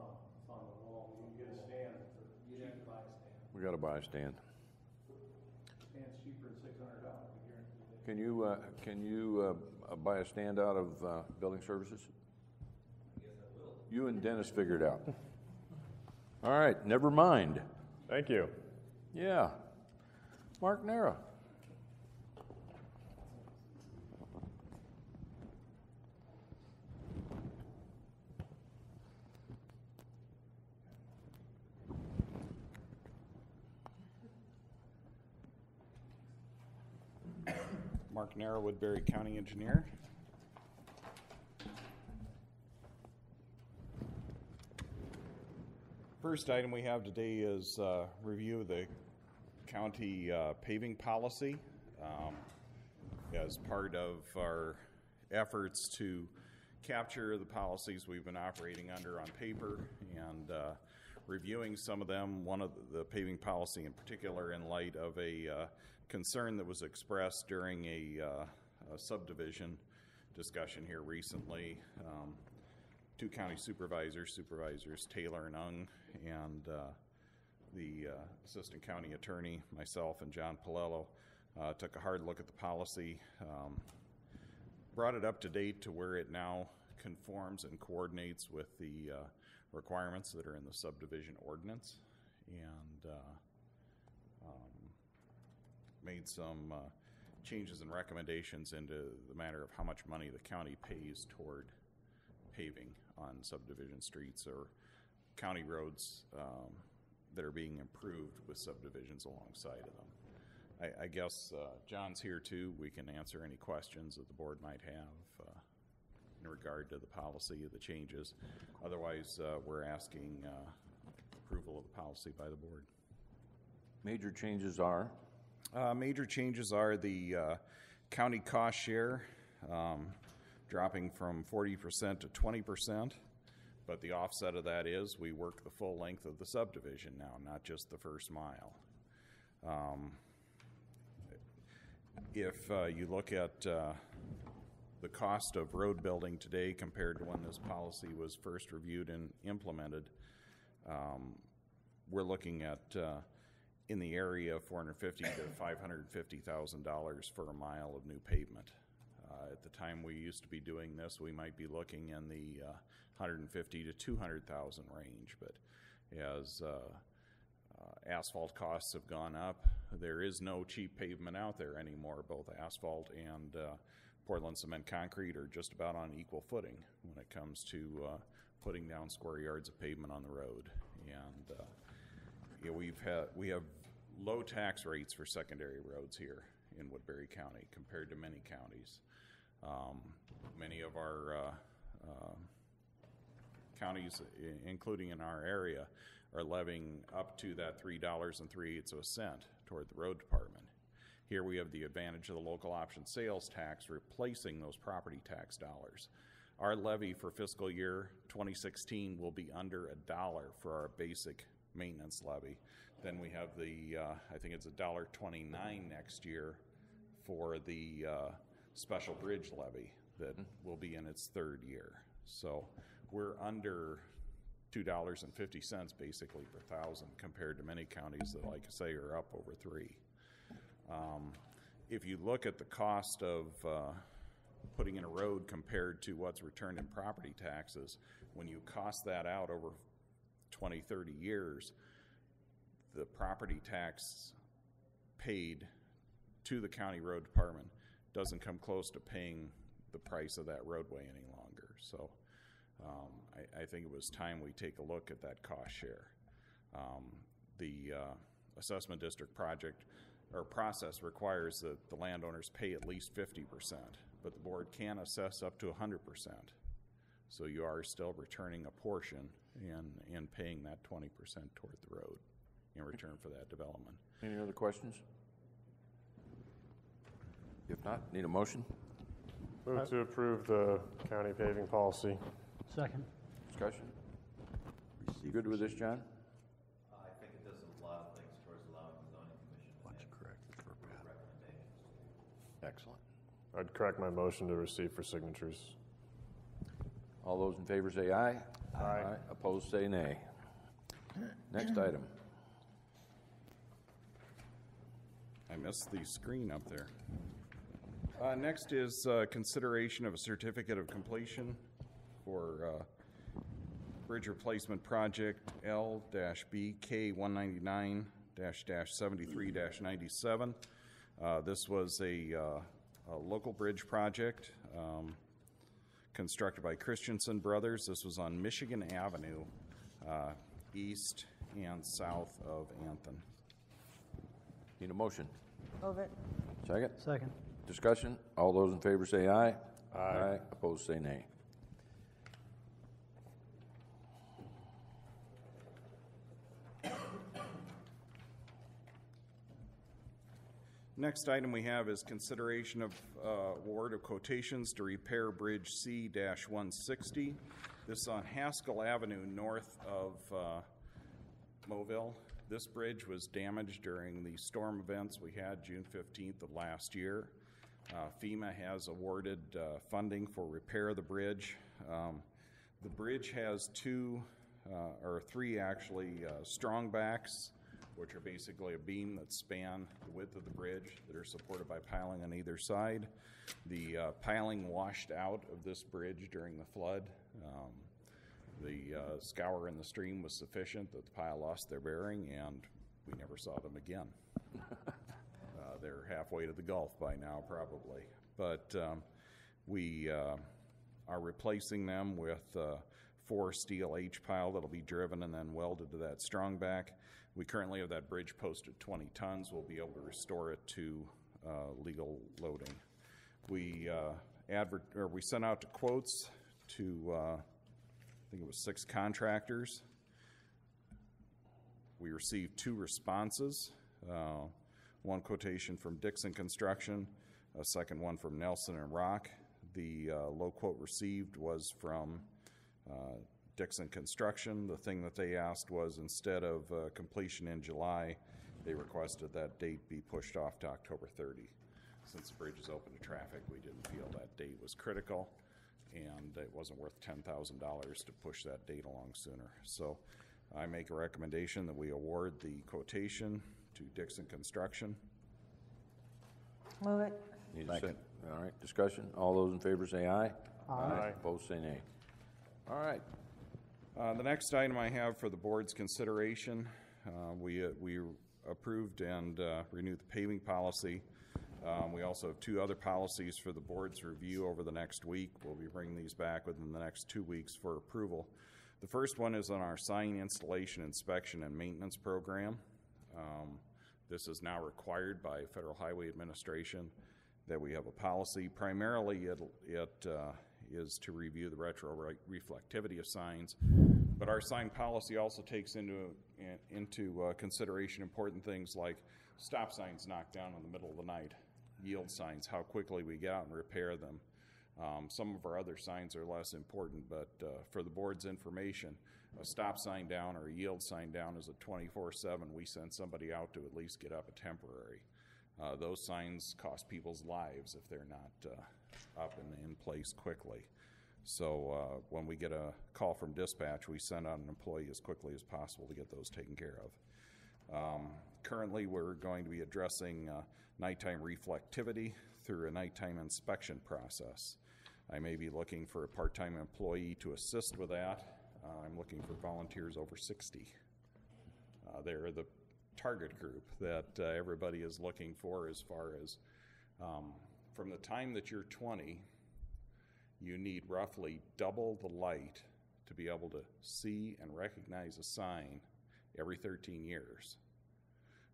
the wall. You can get a stand. You have to buy a stand. We got to buy a stand. Stand's cheaper than $600. I guarantee that. Can you buy a stand out of building services? Yes, I will. You and Dennis figure it out. All right, never mind. Thank you. Yeah. Mark Nera. Mark Nera, Woodbury County Engineer. First item we have today is review of the county paving policy. As part of our efforts to capture the policies we've been operating under on paper and reviewing some of them, one of the paving policy in particular in light of a concern that was expressed during a subdivision discussion here recently. 2 county supervisors Taylor and Ung, and the assistant county attorney, myself, and John Palello took a hard look at the policy, brought it up to date to where it now conforms and coordinates with the requirements that are in the subdivision ordinance, and made some changes and recommendations into the matter of how much money the county pays toward paving on subdivision streets or county roads that are being improved with subdivisions alongside of them. I guess John's here too. We can answer any questions that the board might have in regard to the policy of the changes. Otherwise, we're asking approval of the policy by the board. Major changes are? Major changes are the county cost share dropping from 40% to 20%, but the offset of that is we work the full length of the subdivision now, not just the first mile. If you look at the cost of road building today compared to when this policy was first reviewed and implemented, we're looking at in the area of $450,000 to $550,000 for a mile of new pavement. At the time we used to be doing this, we might be looking in the $150,000 to $200,000 range. But as asphalt costs have gone up, there is no cheap pavement out there anymore. Both asphalt and Portland cement concrete are just about on equal footing when it comes to putting down square yards of pavement on the road. And we have low tax rates for secondary roads here in Woodbury County compared to many counties. Many of our counties, including in our area, are levying up to that $3 3/8 toward the road department. Here we have the advantage of the local option sales tax replacing those property tax dollars. Our levy for fiscal year 2016 will be under $1 for our basic maintenance levy. Then we have the, I think it's $1.29 next year for the special bridge levy that will be in its third year. So we're under $2.50 basically per thousand compared to many counties that, like I say, are up over $3. If you look at the cost of putting in a road compared to what's returned in property taxes, when you cost that out over 20, 30 years, the property tax paid to the county road department doesn't come close to paying the price of that roadway any longer. So I think it was time we take a look at that cost share. The assessment district project or process requires that the landowners pay at least 50%, but the board can assess up to 100%. So you are still returning a portion and paying that 20% toward the road in return for that development. Any other questions? If not, need a motion? Move to approve the county paving policy. Second. Discussion? You good with this, John? I think it does a lot of things towards allowing the zoning commission to make recommendations. Excellent. I'd correct my motion to receive for signatures. All those in favor say aye. Aye. Opposed say nay. Next item. I missed the screen up there. Next is consideration of a certificate of completion for bridge replacement project L-BK 199-73-97. This was a local bridge project constructed by Christensen Brothers. This was on Michigan Avenue, east and south of Anthon. Need a motion? Move it. Second? Second. Discussion? All those in favor say aye. Aye. Opposed say nay. Next item we have is consideration of award of quotations to repair Bridge C-160. This is on Haskell Avenue north of Mobile. This bridge was damaged during the storm events we had June 15th of last year. FEMA has awarded funding for repair of the bridge. The bridge has three strong backs, which are basically a beam that span the width of the bridge that are supported by piling on either side. The piling washed out of this bridge during the flood. The scour in the stream was sufficient that the pile lost their bearing, and we never saw them again. They're halfway to the Gulf by now, probably. But we are replacing them with 4 steel H-pile that'll be driven and then welded to that strong back. We currently have that bridge posted 20 tons. We'll be able to restore it to legal loading. We sent out to quotes to I think it was 6 contractors. We received 2 responses. One quotation from Dixon Construction, a second one from Nelson and Rock. The low quote received was from Dixon Construction. The thing that they asked was, instead of completion in July, they requested that date be pushed off to October 30. Since the bridge is open to traffic, we didn't feel that date was critical, and it wasn't worth $10,000 to push that date along sooner. So I make a recommendation that we award the quotation to Dixon Construction. Move it. Need a second? All right, discussion. All those in favor say aye. Aye. Opposed say nay. All right. The next item I have for the board's consideration, we approved and renewed the paving policy. We also have 2 other policies for the board's review over the next week. We'll be bringing these back within the next 2 weeks for approval. The first one is on our sign installation, inspection, and maintenance program. This is now required by Federal Highway Administration that we have a policy. Primarily, it is to review the reflectivity of signs, but our sign policy also takes into consideration important things like stop signs knocked down in the middle of the night, yield signs, how quickly we get out and repair them. Some of our other signs are less important, but for the board's information, a stop sign down or a yield sign down is a 24/7. We send somebody out to at least get up a temporary. Those signs cost people's lives if they're not up and in place quickly. So when we get a call from dispatch, we send out an employee as quickly as possible to get those taken care of. Currently, we're going to be addressing nighttime reflectivity through a nighttime inspection process. I may be looking for a part-time employee to assist with that. I'm looking for volunteers over 60. They're the target group that everybody is looking for, as far as from the time that you're 20, you need roughly double the light to be able to see and recognize a sign every 13 years.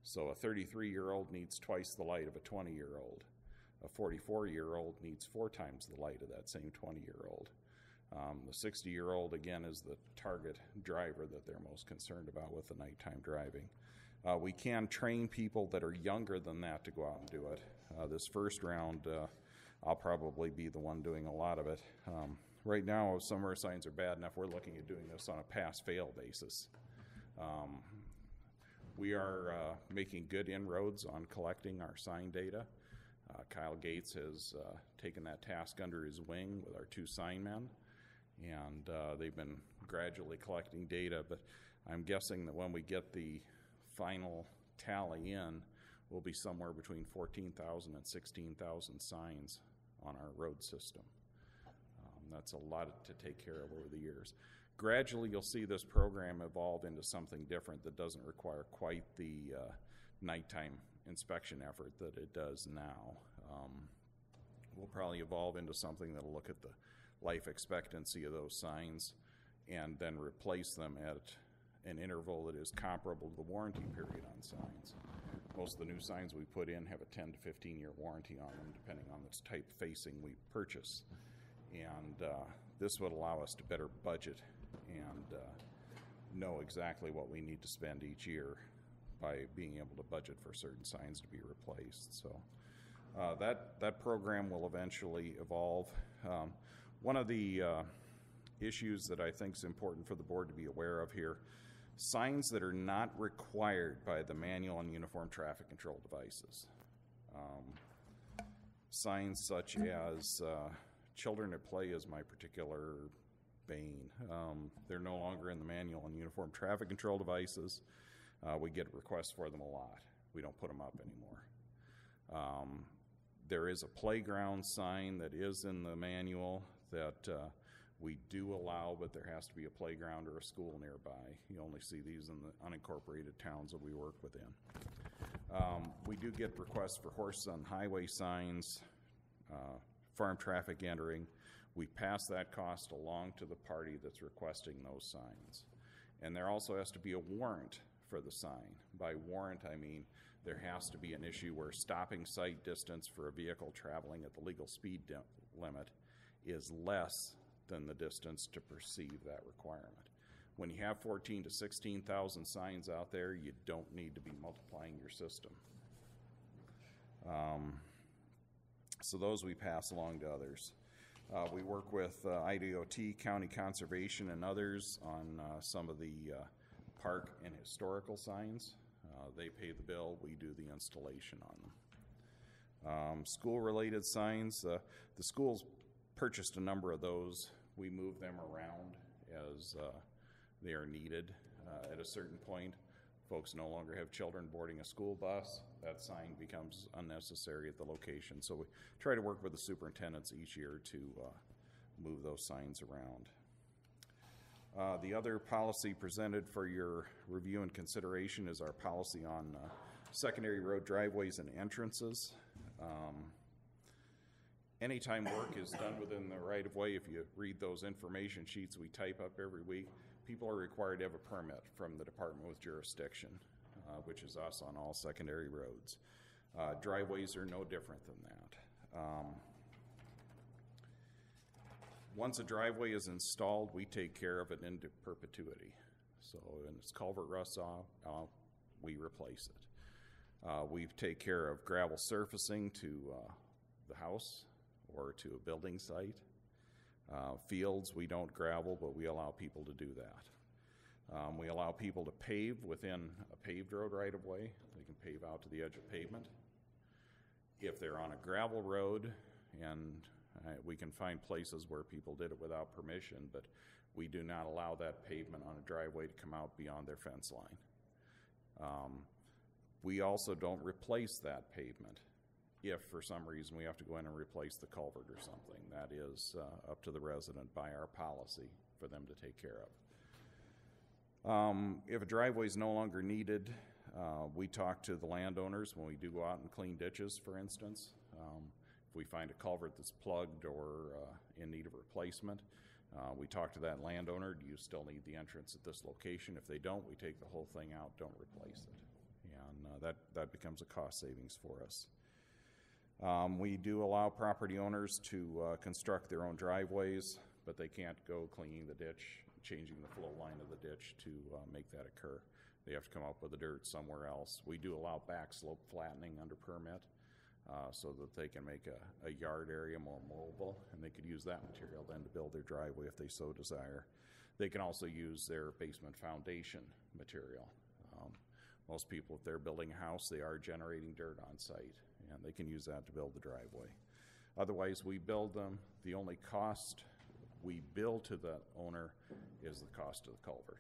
So a 33-year-old needs twice the light of a 20-year-old. A 44-year-old needs 4 times the light of that same 20-year-old. The 60-year-old, again, is the target driver that they're most concerned about with the nighttime driving. We can train people that are younger than that to go out and do it. This first round, I'll probably be the one doing a lot of it. Right now, some of our signs are bad enough, we're looking at doing this on a pass-fail basis. We are making good inroads on collecting our sign data. Kyle Gates has taken that task under his wing with our 2 sign men, and they've been gradually collecting data, but I'm guessing that when we get the final tally in, we'll be somewhere between 14,000 and 16,000 signs on our road system. That's a lot to take care of over the years. Gradually, you'll see this program evolve into something different that doesn't require quite the nighttime inspection effort that it does now. We'll probably evolve into something that'll look at the life expectancy of those signs and then replace them at an interval that is comparable to the warranty period on signs. Most of the new signs we put in have a 10 to 15-year warranty on them, depending on the type facing we purchase. And this would allow us to better budget and know exactly what we need to spend each year by being able to budget for certain signs to be replaced. So that program will eventually evolve. One of the issues that I think is important for the board to be aware of here, signs that are not required by the manual and uniform traffic control devices. Signs such as children at play is my particular bane. They're no longer in the manual and uniform traffic control devices. We get requests for them a lot. We don't put them up anymore. There is a playground sign that is in the manual that we do allow, but there has to be a playground or a school nearby. You only see these in the unincorporated towns that we work within. We do get requests for horse on highway signs, farm traffic entering. We pass that cost along to the party that's requesting those signs. And there also has to be a warrant for the sign. By warrant, I mean there has to be an issue where stopping sight distance for a vehicle traveling at the legal speed limit is less than the distance to perceive that requirement. When you have 14 to 16,000 signs out there, you don't need to be multiplying your system. So those we pass along to others. We work with IDOT, County Conservation, and others on some of the park and historical signs. They pay the bill, we do the installation on them. School-related signs, the schools purchased a number of those. We move them around as they are needed. At a certain point, folks no longer have children boarding a school bus. That sign becomes unnecessary at the location. So we try to work with the superintendents each year to move those signs around. The other policy presented for your review and consideration is our policy on secondary road driveways and entrances. Anytime work is done within the right-of-way, if you read those information sheets we type up every week, people are required to have a permit from the department with jurisdiction, which is us on all secondary roads. Driveways are no different than that. Once a driveway is installed, we take care of it into perpetuity. So when its culvert rusts off, we replace it. We take care of gravel surfacing to the house or to a building site. Fields, we don't gravel, but we allow people to do that. We allow people to pave within a paved road right-of-way. They can pave out to the edge of pavement. If they're on a gravel road, and we can find places where people did it without permission, but we do not allow that pavement on a driveway to come out beyond their fence line. We also don't replace that pavement if for some reason we have to go in and replace the culvert or something. That is up to the resident by our policy for them to take care of. If a driveway is no longer needed, we talk to the landowners when we do go out and clean ditches, for instance. If we find a culvert that's plugged or in need of replacement, we talk to that landowner. Do you still need the entrance at this location? If they don't, we take the whole thing out, don't replace it. And that becomes a cost savings for us. We do allow property owners to construct their own driveways, but they can't go cleaning the ditch, changing the flow line of the ditch to make that occur. They have to come up with the dirt somewhere else. We do allow back slope flattening under permit so that they can make a yard area more mobile, and they could use that material then to build their driveway if they so desire. They can also use their basement foundation material. Most people, if they're building a house, they are generating dirt on site, and they can use that to build the driveway. Otherwise, we build them. The only cost we bill to the owner is the cost of the culvert.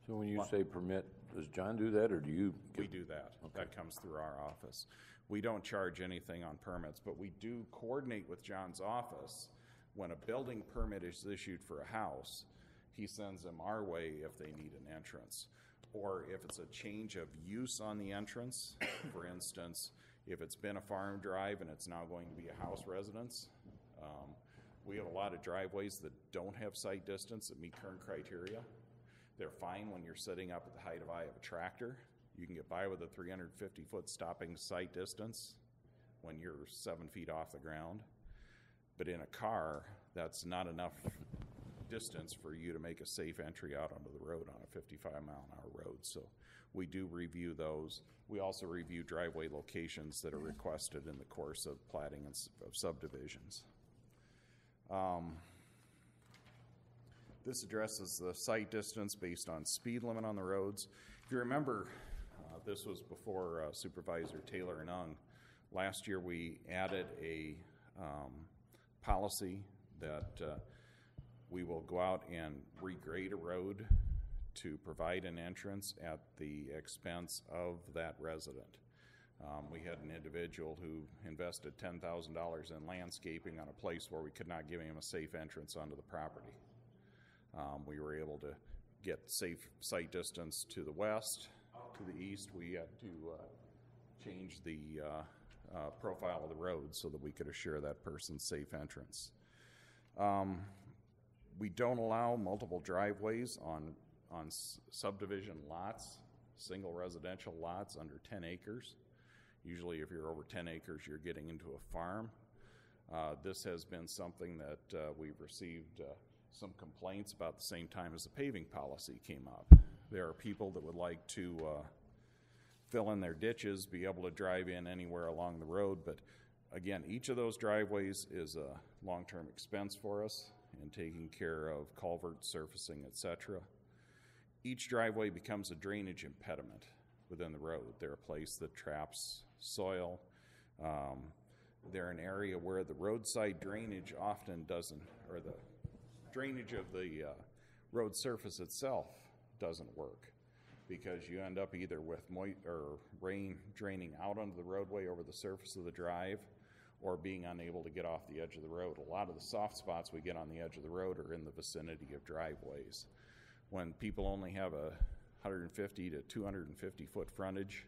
So when you say permit, does John do that, or do you? We do that. Okay. That comes through our office. We don't charge anything on permits, but we do coordinate with John's office. When a building permit is issued for a house, he sends them our way if they need an entrance. Or if it's a change of use on the entrance, for instance, if it's been a farm drive and it's now going to be a house residence, we have a lot of driveways that don't have sight distance that meet current criteria. They're fine when you're sitting up at the height of eye of a tractor. You can get by with a 350-foot stopping sight distance when you're 7 feet off the ground. But in a car, that's not enough distance for you to make a safe entry out onto the road on a 55-mile-an-hour road. So we do review those. We also review driveway locations that are requested in the course of platting of subdivisions. This addresses the sight distance based on speed limit on the roads. If you remember, this was before Supervisor Taylor and Ung. Last year we added a policy that we will go out and regrade a road to provide an entrance at the expense of that resident. We had an individual who invested $10,000 in landscaping on a place where we could not give him a safe entrance onto the property. We were able to get safe sight distance to the west, to the east. We had to change the profile of the road so that we could assure that person's safe entrance. We don't allow multiple driveways on on subdivision lots, single residential lots under 10 acres. Usually if you're over 10 acres, you're getting into a farm. This has been something that we've received some complaints about the same time as the paving policy came up. There are people that would like to fill in their ditches, be able to drive in anywhere along the road, but again, each of those driveways is a long-term expense for us in taking care of culvert surfacing, etc. Each driveway becomes a drainage impediment within the road. They're a place that traps soil. They're an area where the roadside drainage often doesn't, or the drainage of the road surface itself doesn't work, because you end up either with rain draining out onto the roadway over the surface of the drive, or being unable to get off the edge of the road. A lot of the soft spots we get on the edge of the road are in the vicinity of driveways. When people only have a 150 to 250 foot frontage,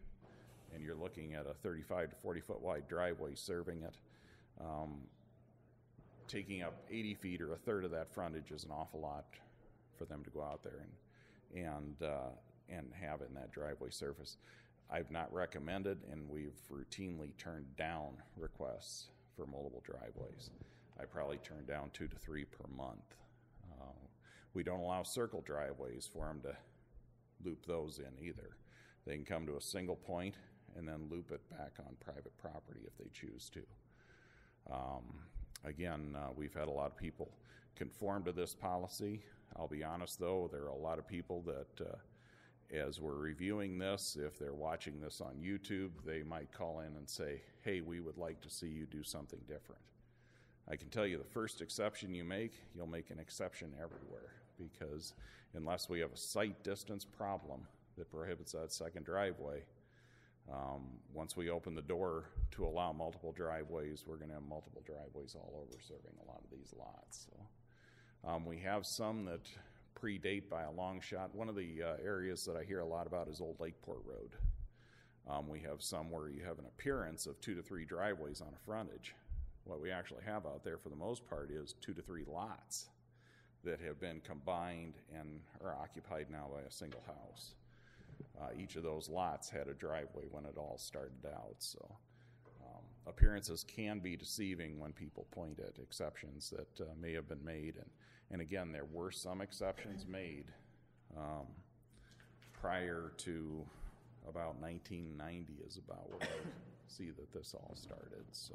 and you're looking at a 35 to 40 foot wide driveway serving it, taking up 80 feet or a third of that frontage is an awful lot for them to go out there and have in that driveway surface. I've not recommended, and we've routinely turned down requests for multiple driveways. I probably turn down 2 to 3 per month. We don't allow circle driveways for them to loop those in either. They can come to a single point and then loop it back on private property if they choose to. Again, we've had a lot of people conform to this policy. I'll be honest though, there are a lot of people that as we're reviewing this, if they're watching this on YouTube, they might call in and say, hey, we would like to see you do something different. I can tell you the first exception you make, you'll make an exception everywhere, because unless we have a sight distance problem that prohibits that second driveway, once we open the door to allow multiple driveways, we're going to have multiple driveways all over serving a lot of these lots. So we have some that predate by a long shot. One of the areas that I hear a lot about is Old Lakeport Road. We have some where you have an appearance of 2 to 3 driveways on a frontage. What we actually have out there for the most part is 2 to 3 lots that have been combined and are occupied now by a single house. Each of those lots had a driveway when it all started out, so appearances can be deceiving when people point at exceptions that may have been made, and again, there were some exceptions made prior to about 1990 is about where I see that this all started. So,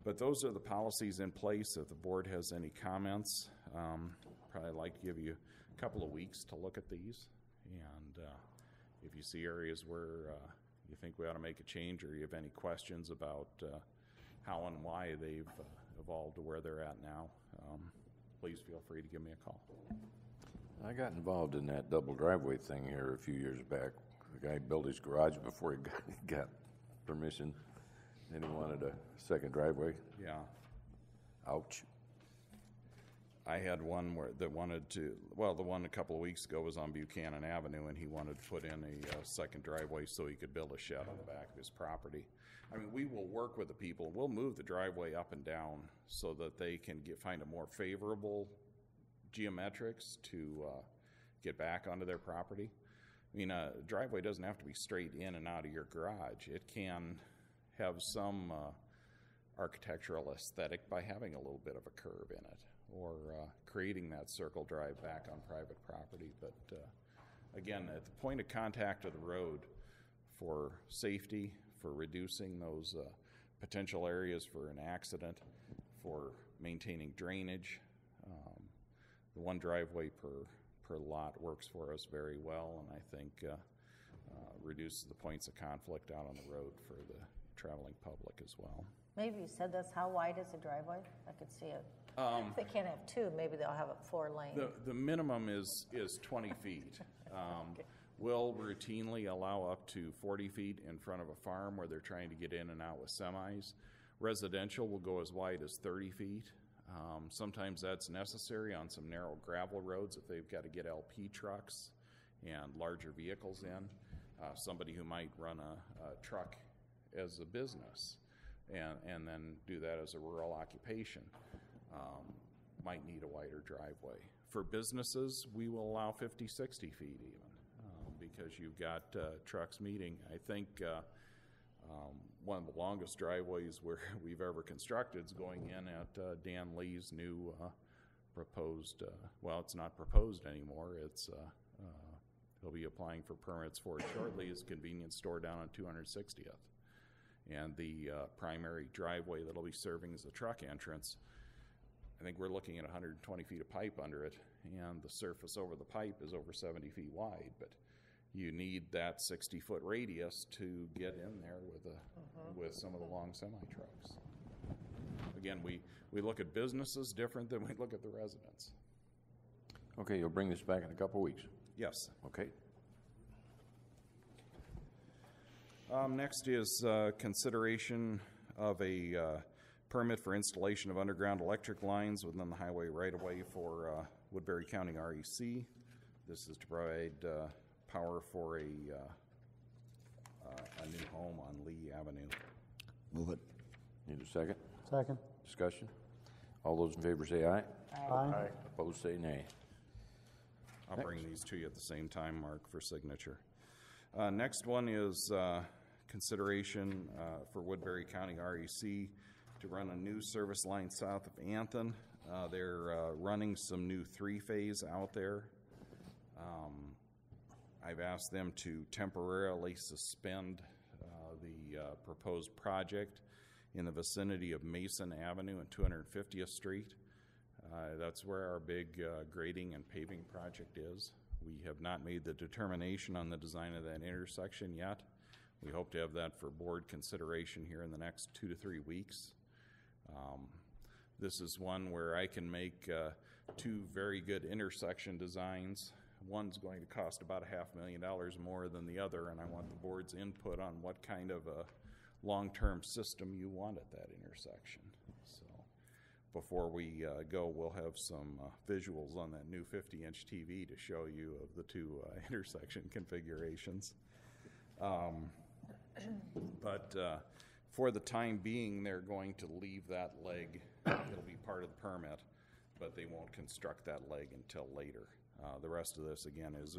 but those are the policies in place. If the board has any comments, probably like to give you a couple of weeks to look at these, and if you see areas where you think we ought to make a change, or you have any questions about how and why they've evolved to where they're at now, please feel free to give me a call. I got involved in that double driveway thing here a few years back. The guy built his garage before he got permission, and he wanted a second driveway. Yeah. Ouch. I had one that wanted to, well, the one a couple of weeks ago was on Buchanan Avenue, and he wanted to put in a second driveway so he could build a shed on the back of his property. I mean, we will work with the people. We'll move the driveway up and down so that they can find a more favorable geometrics to get back onto their property. I mean, a driveway doesn't have to be straight in and out of your garage. It can have some architectural aesthetic by having a little bit of a curve in it, or creating that circle drive back on private property. But again, at the point of contact of the road, for safety, for reducing those potential areas for an accident, for maintaining drainage, the one driveway per lot works for us very well, and I think reduces the points of conflict out on the road for the traveling public as well. Maybe you said this, how wide is the driveway? I could see it. If they can't have 2, maybe they'll have a 4-lane. The minimum is 20 feet. Okay. We'll routinely allow up to 40 feet in front of a farm where they're trying to get in and out with semis. Residential will go as wide as 30 feet. Sometimes that's necessary on some narrow gravel roads if they've got to get LP trucks and larger vehicles in. Somebody who might run a truck as a business and then do that as a rural occupation. might need a wider driveway. For businesses, we will allow 50, 60 feet even, because you've got trucks meeting. I think one of the longest driveways we've ever constructed is going in at Dan Lee's new proposed, well, it's not proposed anymore. It's he'll be applying for permits for it shortly. His convenience store down on 260th. And the primary driveway that'll be serving as the truck entrance, I think we're looking at 120 feet of pipe under it, and the surface over the pipe is over 70 feet wide. But you need that 60-foot radius to get in there with some of the long semi-trucks. Again, we look at businesses different than we look at the residents. Okay, you'll bring this back in a couple weeks. Yes. Okay. Next is consideration of a permit for installation of underground electric lines within the highway right-of-way for Woodbury County REC. This is to provide power for a new home on Lee Avenue. Move it. Need a second? Second. Discussion? All those in favor say aye. Aye. Opposed say nay. I'll bring these to you at the same time, Mark, for signature. Next one is consideration for Woodbury County REC to run a new service line south of Anthon. They're running some new three-phase out there. I've asked them to temporarily suspend the proposed project in the vicinity of Mason Avenue and 250th Street. That's where our big grading and paving project is. We have not made the determination on the design of that intersection yet. We hope to have that for board consideration here in the next 2 to 3 weeks. This is one where I can make two very good intersection designs. One's going to cost about $500,000 more than the other, and I want the board's input on what kind of a long-term system you want at that intersection. So before we go, we'll have some visuals on that new 50-inch TV to show you of the two intersection configurations. But for the time being, they're going to leave that leg. It'll be part of the permit, but they won't construct that leg until later. The rest of this, again, is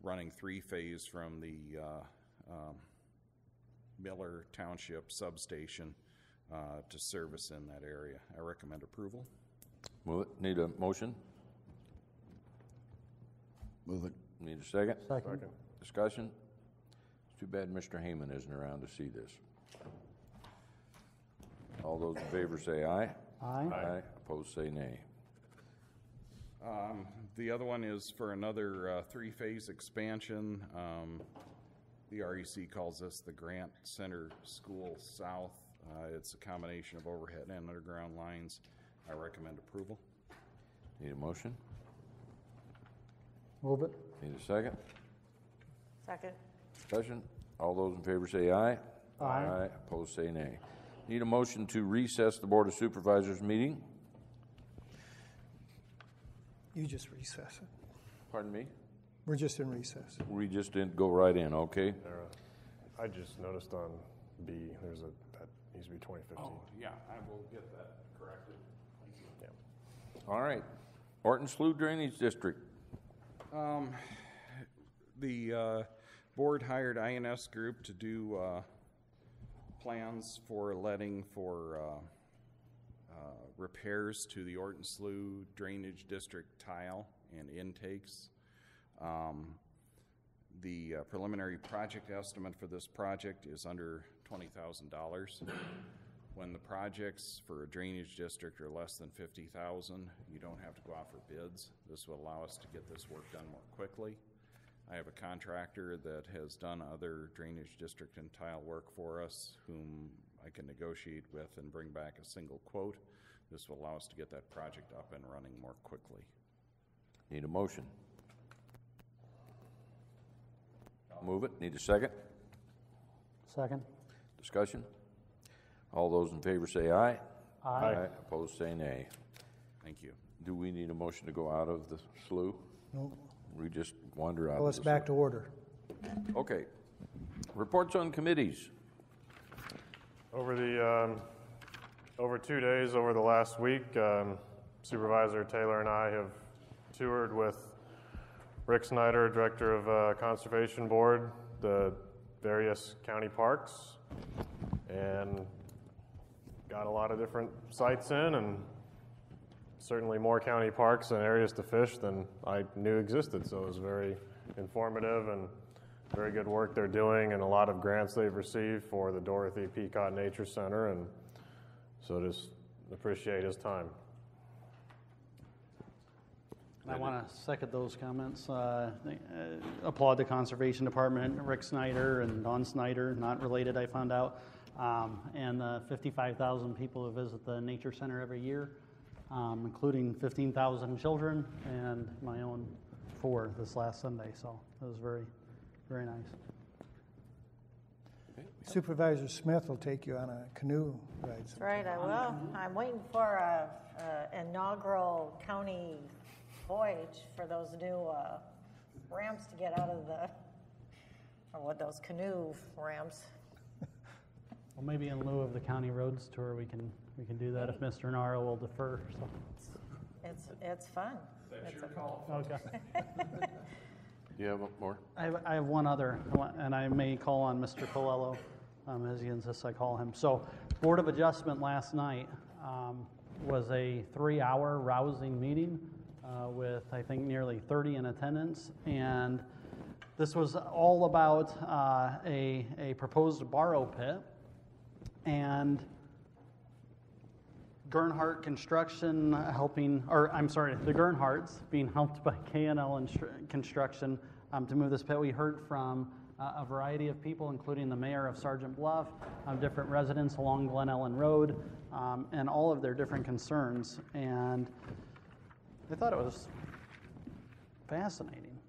running three-phase from the Miller Township substation to service in that area. I recommend approval. Move it. Need a motion? Move it. Need a second? Second. Discussion? It's too bad Mr. Heyman isn't around to see this. All those in favor say aye. Aye. Aye. Opposed say nay. The other one is for another three-phase expansion. The REC calls this the Grant Center School South. It's a combination of overhead and underground lines. I recommend approval. Need a motion? Move it. Need a second? Second. Discussion? All those in favor say aye. Aye. Opposed say nay. Need a motion to recess the Board of Supervisors meeting? You just recess it. Pardon me? We're just in recess. We just didn't go right in, okay? I just noticed on B, that needs to be 2015. Oh, yeah, I will get that corrected. Yeah. All right. Orton Slough Drainage District. The board hired INS Group to do plans for letting for repairs to the Orton Slough Drainage District tile and intakes. The preliminary project estimate for this project is under $20,000. When the projects for a drainage district are less than $50,000, you don't have to go out for bids. This will allow us to get this work done more quickly. I have a contractor that has done other drainage district and tile work for us, whom I can negotiate with and bring back a single quote. This will allow us to get that project up and running more quickly. Need a motion? Move it. Need a second? Second. Discussion? All those in favor say aye. Aye. Opposed say nay. Thank you. Do we need a motion to go out of the slough? No. We just wander out Well, of it's the back to order. Okay. Reports on committees. Over 2 days over the last week, Supervisor Taylor and I have toured with Rick Snyder, Director of Conservation Board, the various county parks, and got a lot of different sites in, and certainly more county parks and areas to fish than I knew existed. So it was very informative and very good work they're doing, and a lot of grants they've received for the Dorothy Peacock Nature Center, and so just appreciate his time. I want to second those comments. Applaud the Conservation Department, Rick Snyder and Don Snyder, not related, I found out, and the 55,000 people who visit the Nature Center every year, including 15,000 children and my own 4 this last Sunday. So it was very, very nice. Supervisor Smith will take you on a canoe ride. That's right, I will. I'm waiting for a inaugural county voyage for those new ramps to get out of those canoe ramps. Well, maybe in lieu of the county roads tour, we can do that if Mr. Naro will defer. So. It's fun. That's your call. Okay. Do you have more? I have one other, and I may call on Mr. Colello, as he insists I call him. So, Board of Adjustment last night was a 3-hour rousing meeting with, I think, nearly 30 in attendance, and this was all about a proposed borrow pit, and Gernhardt Construction the Gernhardts being helped by K&L Construction to move this pit. We heard from a variety of people, including the mayor of Sergeant Bluff, different residents along Glen Ellen Road, and all of their different concerns. And I thought it was fascinating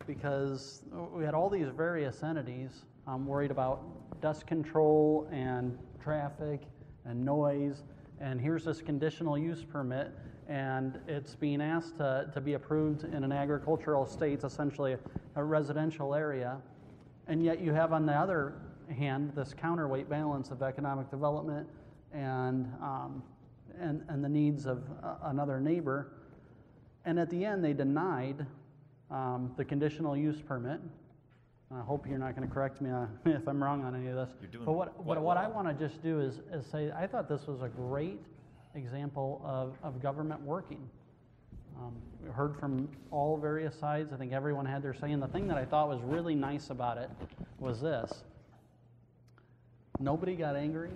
because we had all these various entities worried about dust control and traffic and noise. And here's this conditional use permit, and it's being asked to be approved in an agricultural state, essentially a residential area. And yet you have, on the other hand, this counterweight balance of economic development and the needs of another neighbor. And at the end, they denied the conditional use permit. I hope you're not going to correct me if I'm wrong on any of this. But what I want to just do is say I thought this was a great example of government working. We heard from all various sides. I think everyone had their say. And the thing that I thought was really nice about it was this. Nobody got angry.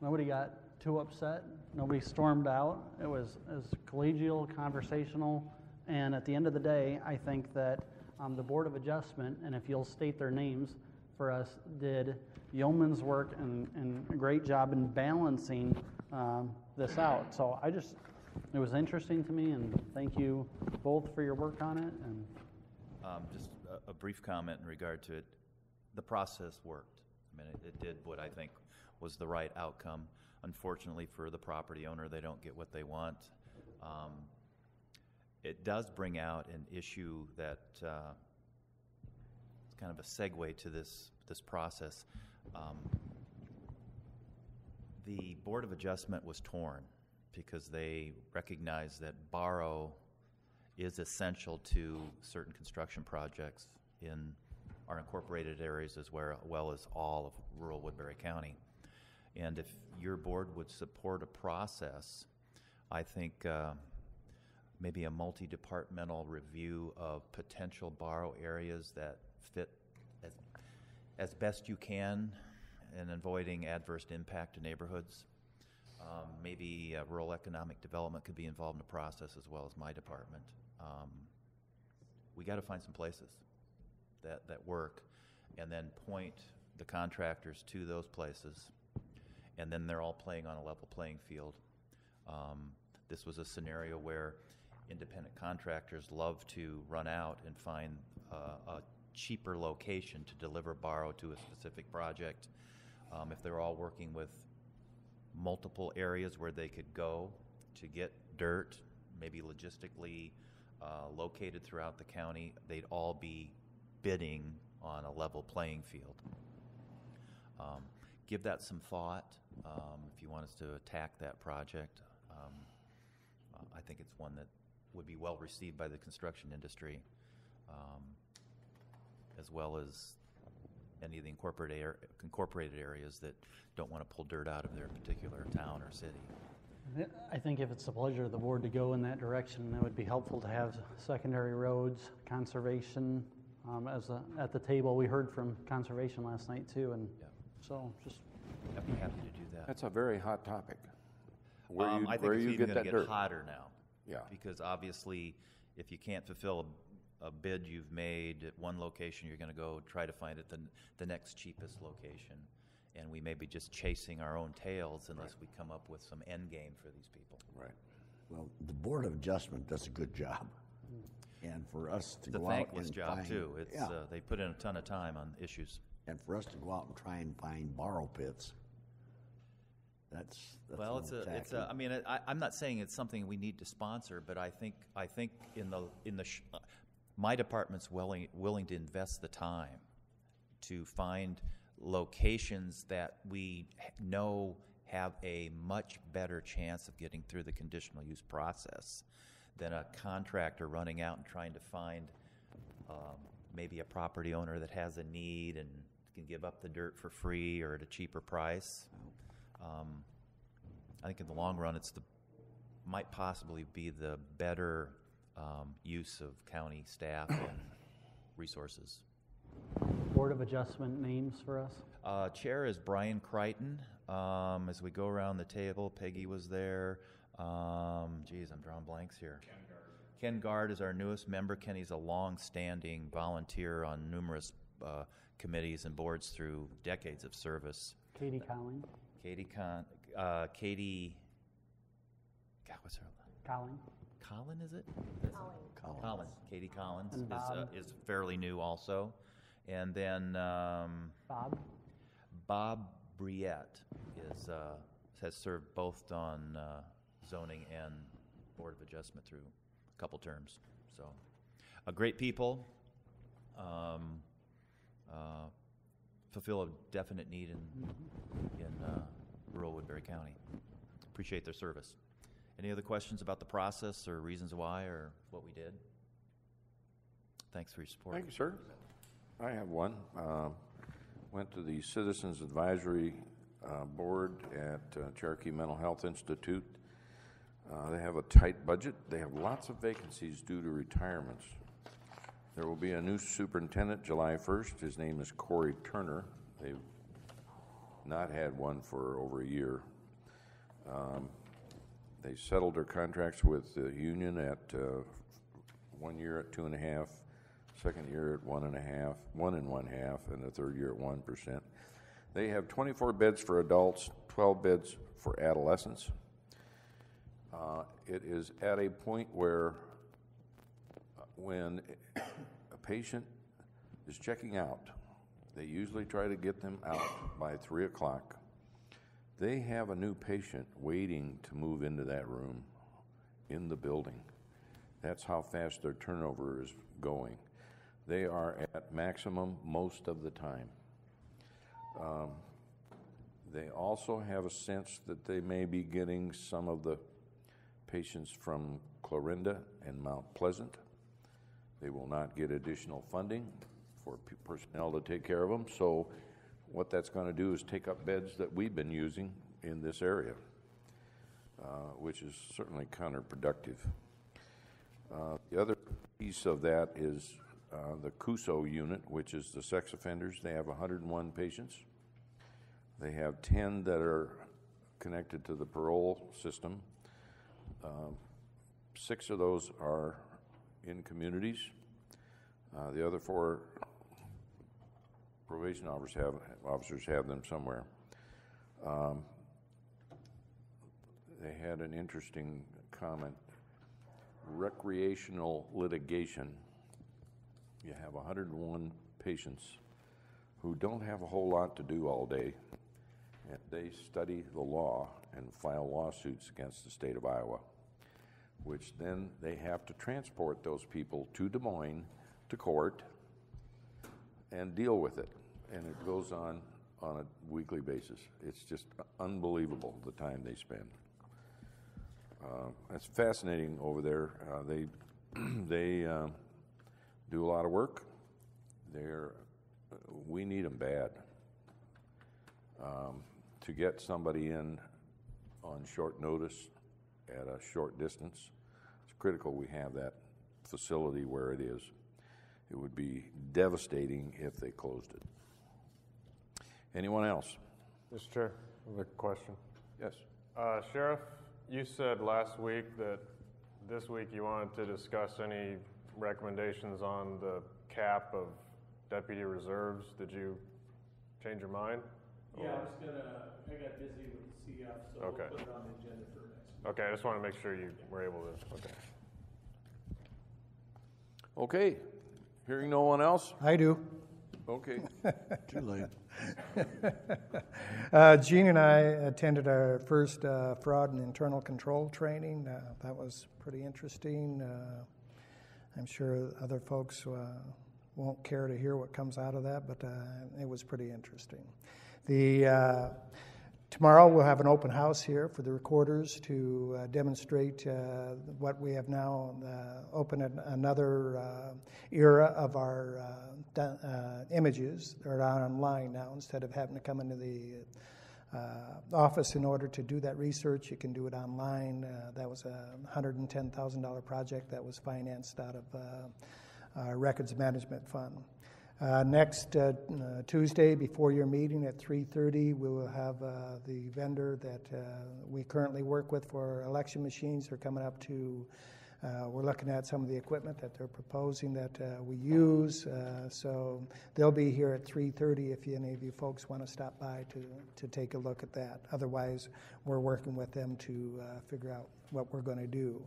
Nobody got too upset. Nobody stormed out. It was collegial, conversational. And at the end of the day, I think that the Board of Adjustment, and if you'll state their names for us, did yeoman's work and a great job in balancing this out. So it was interesting to me, and thank you both for your work on it. And just a brief comment in regard to it. The process worked. I mean, it did what I think was the right outcome. Unfortunately for the property owner, they don't get what they want. It does bring out an issue that it's kind of a segue to this process. The Board of Adjustment was torn because they recognized that borrow is essential to certain construction projects in our incorporated areas as well as all of rural Woodbury County. And if your board would support a process, I think maybe a multi-departmental review of potential borrow areas that fit as best you can in avoiding adverse impact to neighborhoods. Maybe rural economic development could be involved in the process as well as my department. We got to find some places that work and then point the contractors to those places, and then they're all playing on a level playing field. This was a scenario where independent contractors love to run out and find a cheaper location to deliver borrow to a specific project. If they're all working with multiple areas where they could go to get dirt, maybe logistically located throughout the county, they'd all be bidding on a level playing field. Give that some thought if you want us to attack that project. I think it's one that would be well received by the construction industry, as well as any of the incorporated areas that don't want to pull dirt out of their particular town or city. I think if it's the pleasure of the board to go in that direction, it would be helpful to have secondary roads, conservation, at the table. We heard from conservation last night too, and so just I'd be happy to do that. That's a very hot topic. I think it's even going to get hotter now. Yeah. Because obviously, if you can't fulfill a bid you've made at one location, you're going to go try to find it the next cheapest location. And we may be just chasing our own tails unless we come up with some end game for these people. Right. Well, the Board of Adjustment does a good job. And for us to It's a go out thankless and job, find, too. It's, they put in a ton of time on issues. and for us to go out and try and find borrow pits, that's Well, a little tacky. I mean, I'm not saying it's something we need to sponsor, but I think my department's willing to invest the time to find locations that we know have a much better chance of getting through the conditional use process than a contractor running out and trying to find maybe a property owner that has a need and can give up the dirt for free or at a cheaper price. I think in the long run, might possibly be the better use of county staff and resources. Board of Adjustment names for us? Chair is Brian Crichton. As we go around the table, Peggy was there. I'm drawing blanks here. Ken Gard is our newest member. Kenny's a long-standing volunteer on numerous committees and boards through decades of service. Katie Colling. Katie, God, what's her name? Colin, is it? Colin. Katie Collins is fairly new also. And then Bob Briette has served both on zoning and Board of Adjustment through a couple terms. So, great people, fulfill a definite need in rural Woodbury County. Appreciate their service. Any other questions about the process or reasons why or what we did? Thanks for your support. Thank you, sir. I have one. Went to the Citizens Advisory Board at Cherokee Mental Health Institute. They have a tight budget. They have lots of vacancies due to retirements. There will be a new superintendent July 1st. His name is Corey Turner. They've not had one for over a year. They settled their contracts with the union at 1 year at 2.5%, second year at 1.5%, 1.5%, and the third year at 1%. They have 24 beds for adults, 12 beds for adolescents. It is at a point where when a patient is checking out, they usually try to get them out by 3 o'clock. They have a new patient waiting to move into that room in the building. That's how fast their turnover is going. They are at maximum most of the time. They also have a sense that they may be getting some of the patients from Clarinda and Mount Pleasant. They will not get additional funding for personnel to take care of them. So what that's going to do is take up beds that we've been using in this area, which is certainly counterproductive. The other piece of that is the CUSO unit, which is the sex offenders. They have 101 patients. They have 10 that are connected to the parole system. 6 of those are in communities. The other 4 probation officers have them somewhere. They had an interesting comment. Recreational litigation. You have 101 patients who don't have a whole lot to do all day, and they study the law and file lawsuits against the state of Iowa, which then they have to transport those people to Des Moines to court and deal with it. And it goes on a weekly basis. It's just unbelievable the time they spend. it's fascinating over there. They do a lot of work. We need them bad. To get somebody in on short notice at a short distance, it's critical we have that facility where it is. It would be devastating if they closed it. Anyone else? Mr. Chair, I have a question. Yes. Sheriff, you said last week that this week you wanted to discuss any recommendations on the cap of deputy reserves. Did you change your mind? Yeah, I got busy with the CF, so Okay. we'll put it on the agenda for next week. Okay, I just want to make sure you were able to, okay. Okay. Hearing no one else? I do. Okay. Too late. Gene and I attended our first fraud and internal control training. That was pretty interesting. I'm sure other folks won't care to hear what comes out of that, but it was pretty interesting. Tomorrow we'll have an open house here for the recorders to demonstrate what we have now opened another era of our images. They're online now. Instead of having to come into the office in order to do that research, you can do it online. That was a $110,000 project that was financed out of our records management fund. Next Tuesday, before your meeting at 3:30, we will have the vendor that we currently work with for election machines. They're coming up to, we're looking at some of the equipment that they're proposing that we use. So they'll be here at 3:30 if any of you folks want to stop by to take a look at that. Otherwise, we're working with them to figure out what we're going to do.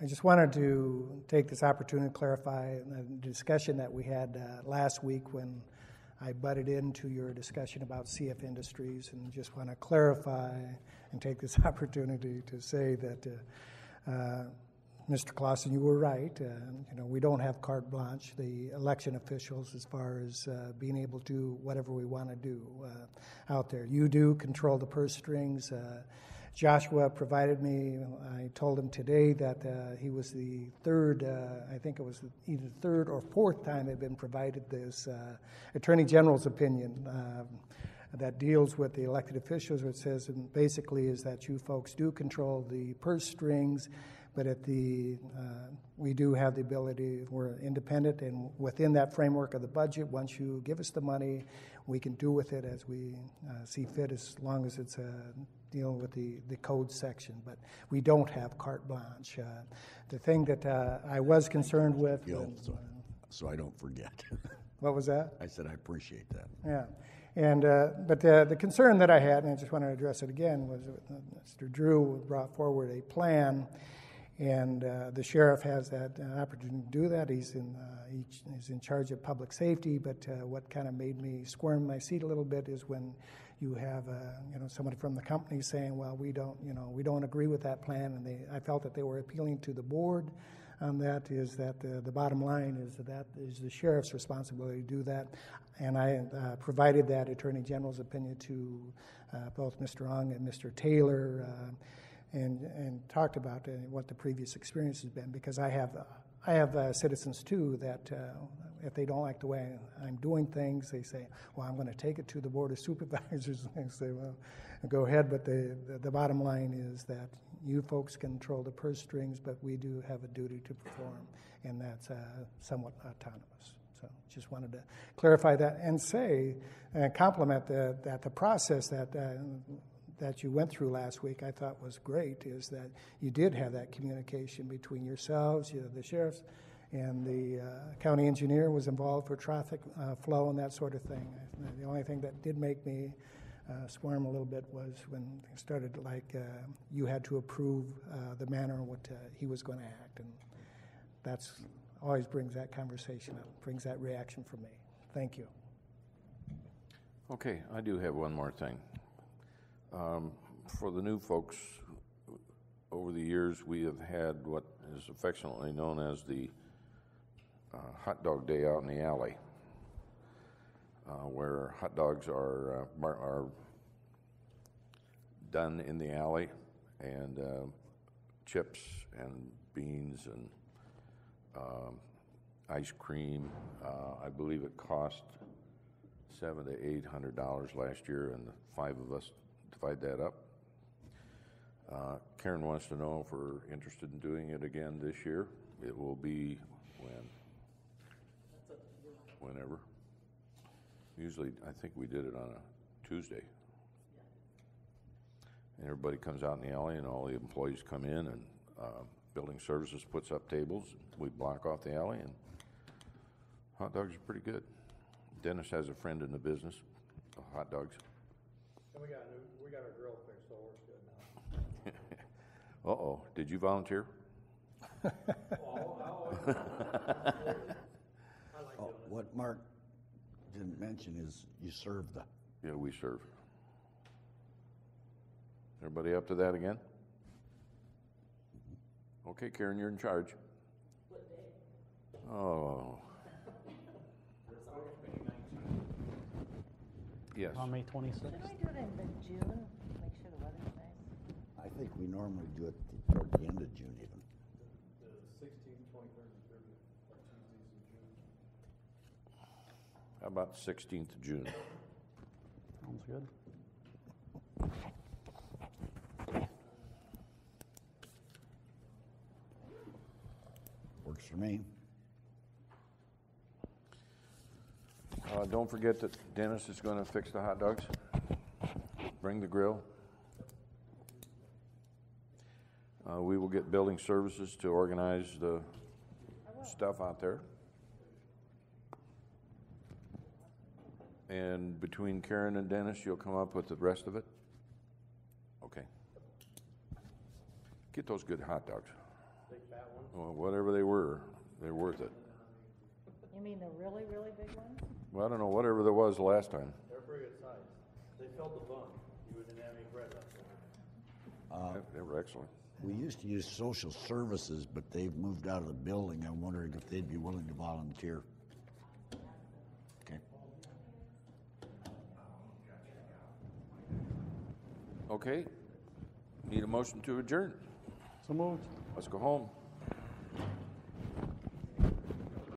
I just wanted to take this opportunity to clarify the discussion that we had last week when I butted into your discussion about CF Industries, and just want to clarify and take this opportunity to say that, Mr. Clausen, you were right. We don't have carte blanche, the election officials, as far as being able to do whatever we want to do out there. You do control the purse strings. Joshua provided me, I told him today that he was the third, I think it was either third or fourth time they've been provided this Attorney General's opinion that deals with the elected officials, which says basically is that you folks do control the purse strings, but we do have the ability, we're independent, and within that framework of the budget, once you give us the money, we can do with it as we see fit, as long as it's dealing with the code section. But we don't have carte blanche. The thing that I was concerned with... So I don't forget. What was that? I said I appreciate that. Yeah. And but the concern that I had, and I just want to address it again, was Mr. Drew brought forward a plan, and the sheriff has that opportunity to do that. He's in charge of public safety. But what kind of made me squirm in my seat a little bit is when you have somebody from the company saying, "Well, we don't agree with that plan," and I felt that they were appealing to the board. That is that the bottom line is that is the sheriff's responsibility to do that. And I provided that Attorney General's opinion to both Mr. Ong and Mr. Taylor and talked about what the previous experience has been, because I have citizens too that if they don't like the way I'm doing things, they say, "Well, I'm going to take it to the Board of Supervisors." And I say, "Well, go ahead." But the bottom line is that you folks control the purse strings, but we do have a duty to perform, and that's somewhat autonomous. So just wanted to clarify that and say, and compliment that the process that you went through last week, I thought was great, is that you did have that communication between yourselves, the sheriffs, and the county engineer was involved for traffic flow and that sort of thing. The only thing that did make me squirm a little bit was when it started you had to approve the manner in which he was going to act, and that's always brings that conversation up, brings that reaction from me. Thank you. Okay, I do have one more thing. For the new folks, over the years we have had what is affectionately known as the hot dog day out in the alley, where hot dogs are done in the alley and chips and beans and ice cream. I believe it cost $700 to $800 last year, and the 5 of us divide that up. Karen wants to know if we're interested in doing it again this year. It will be whenever. Usually, I think we did it on a Tuesday. And everybody comes out in the alley, and all the employees come in, and building services puts up tables. We block off the alley, and hot dogs are pretty good. Dennis has a friend in the business of hot dogs. And we got our grill fixed, so we're good now. Uh-oh, did you volunteer? What Mark didn't mention is you serve the. Yeah, we serve. Everybody up to that again? Okay, Karen, you're in charge. What day? Oh. Yes. On May 26th. Should we do it in June? Make sure the weather's nice. I think we normally do it toward the end of June even. The 16th, 23rd, and 30th are Tuesdays in June. How about the 16th of June? Sounds good. Works for me. Don't forget that Dennis is going to fix the hot dogs. Bring the grill. We will get building services to organize the stuff out there. And between Karen and Dennis, you'll come up with the rest of it? Okay. Get those good hot dogs. Big fat one? Well, whatever they were, they're worth it. You mean the really, really big ones? Well, I don't know, whatever there was last time. They're pretty good size. They filled the bun. You didn't have any bread left over. They were excellent. We used to use social services, but they've moved out of the building. I'm wondering if they'd be willing to volunteer. Okay. Okay. Need a motion to adjourn. So moved. Let's go home.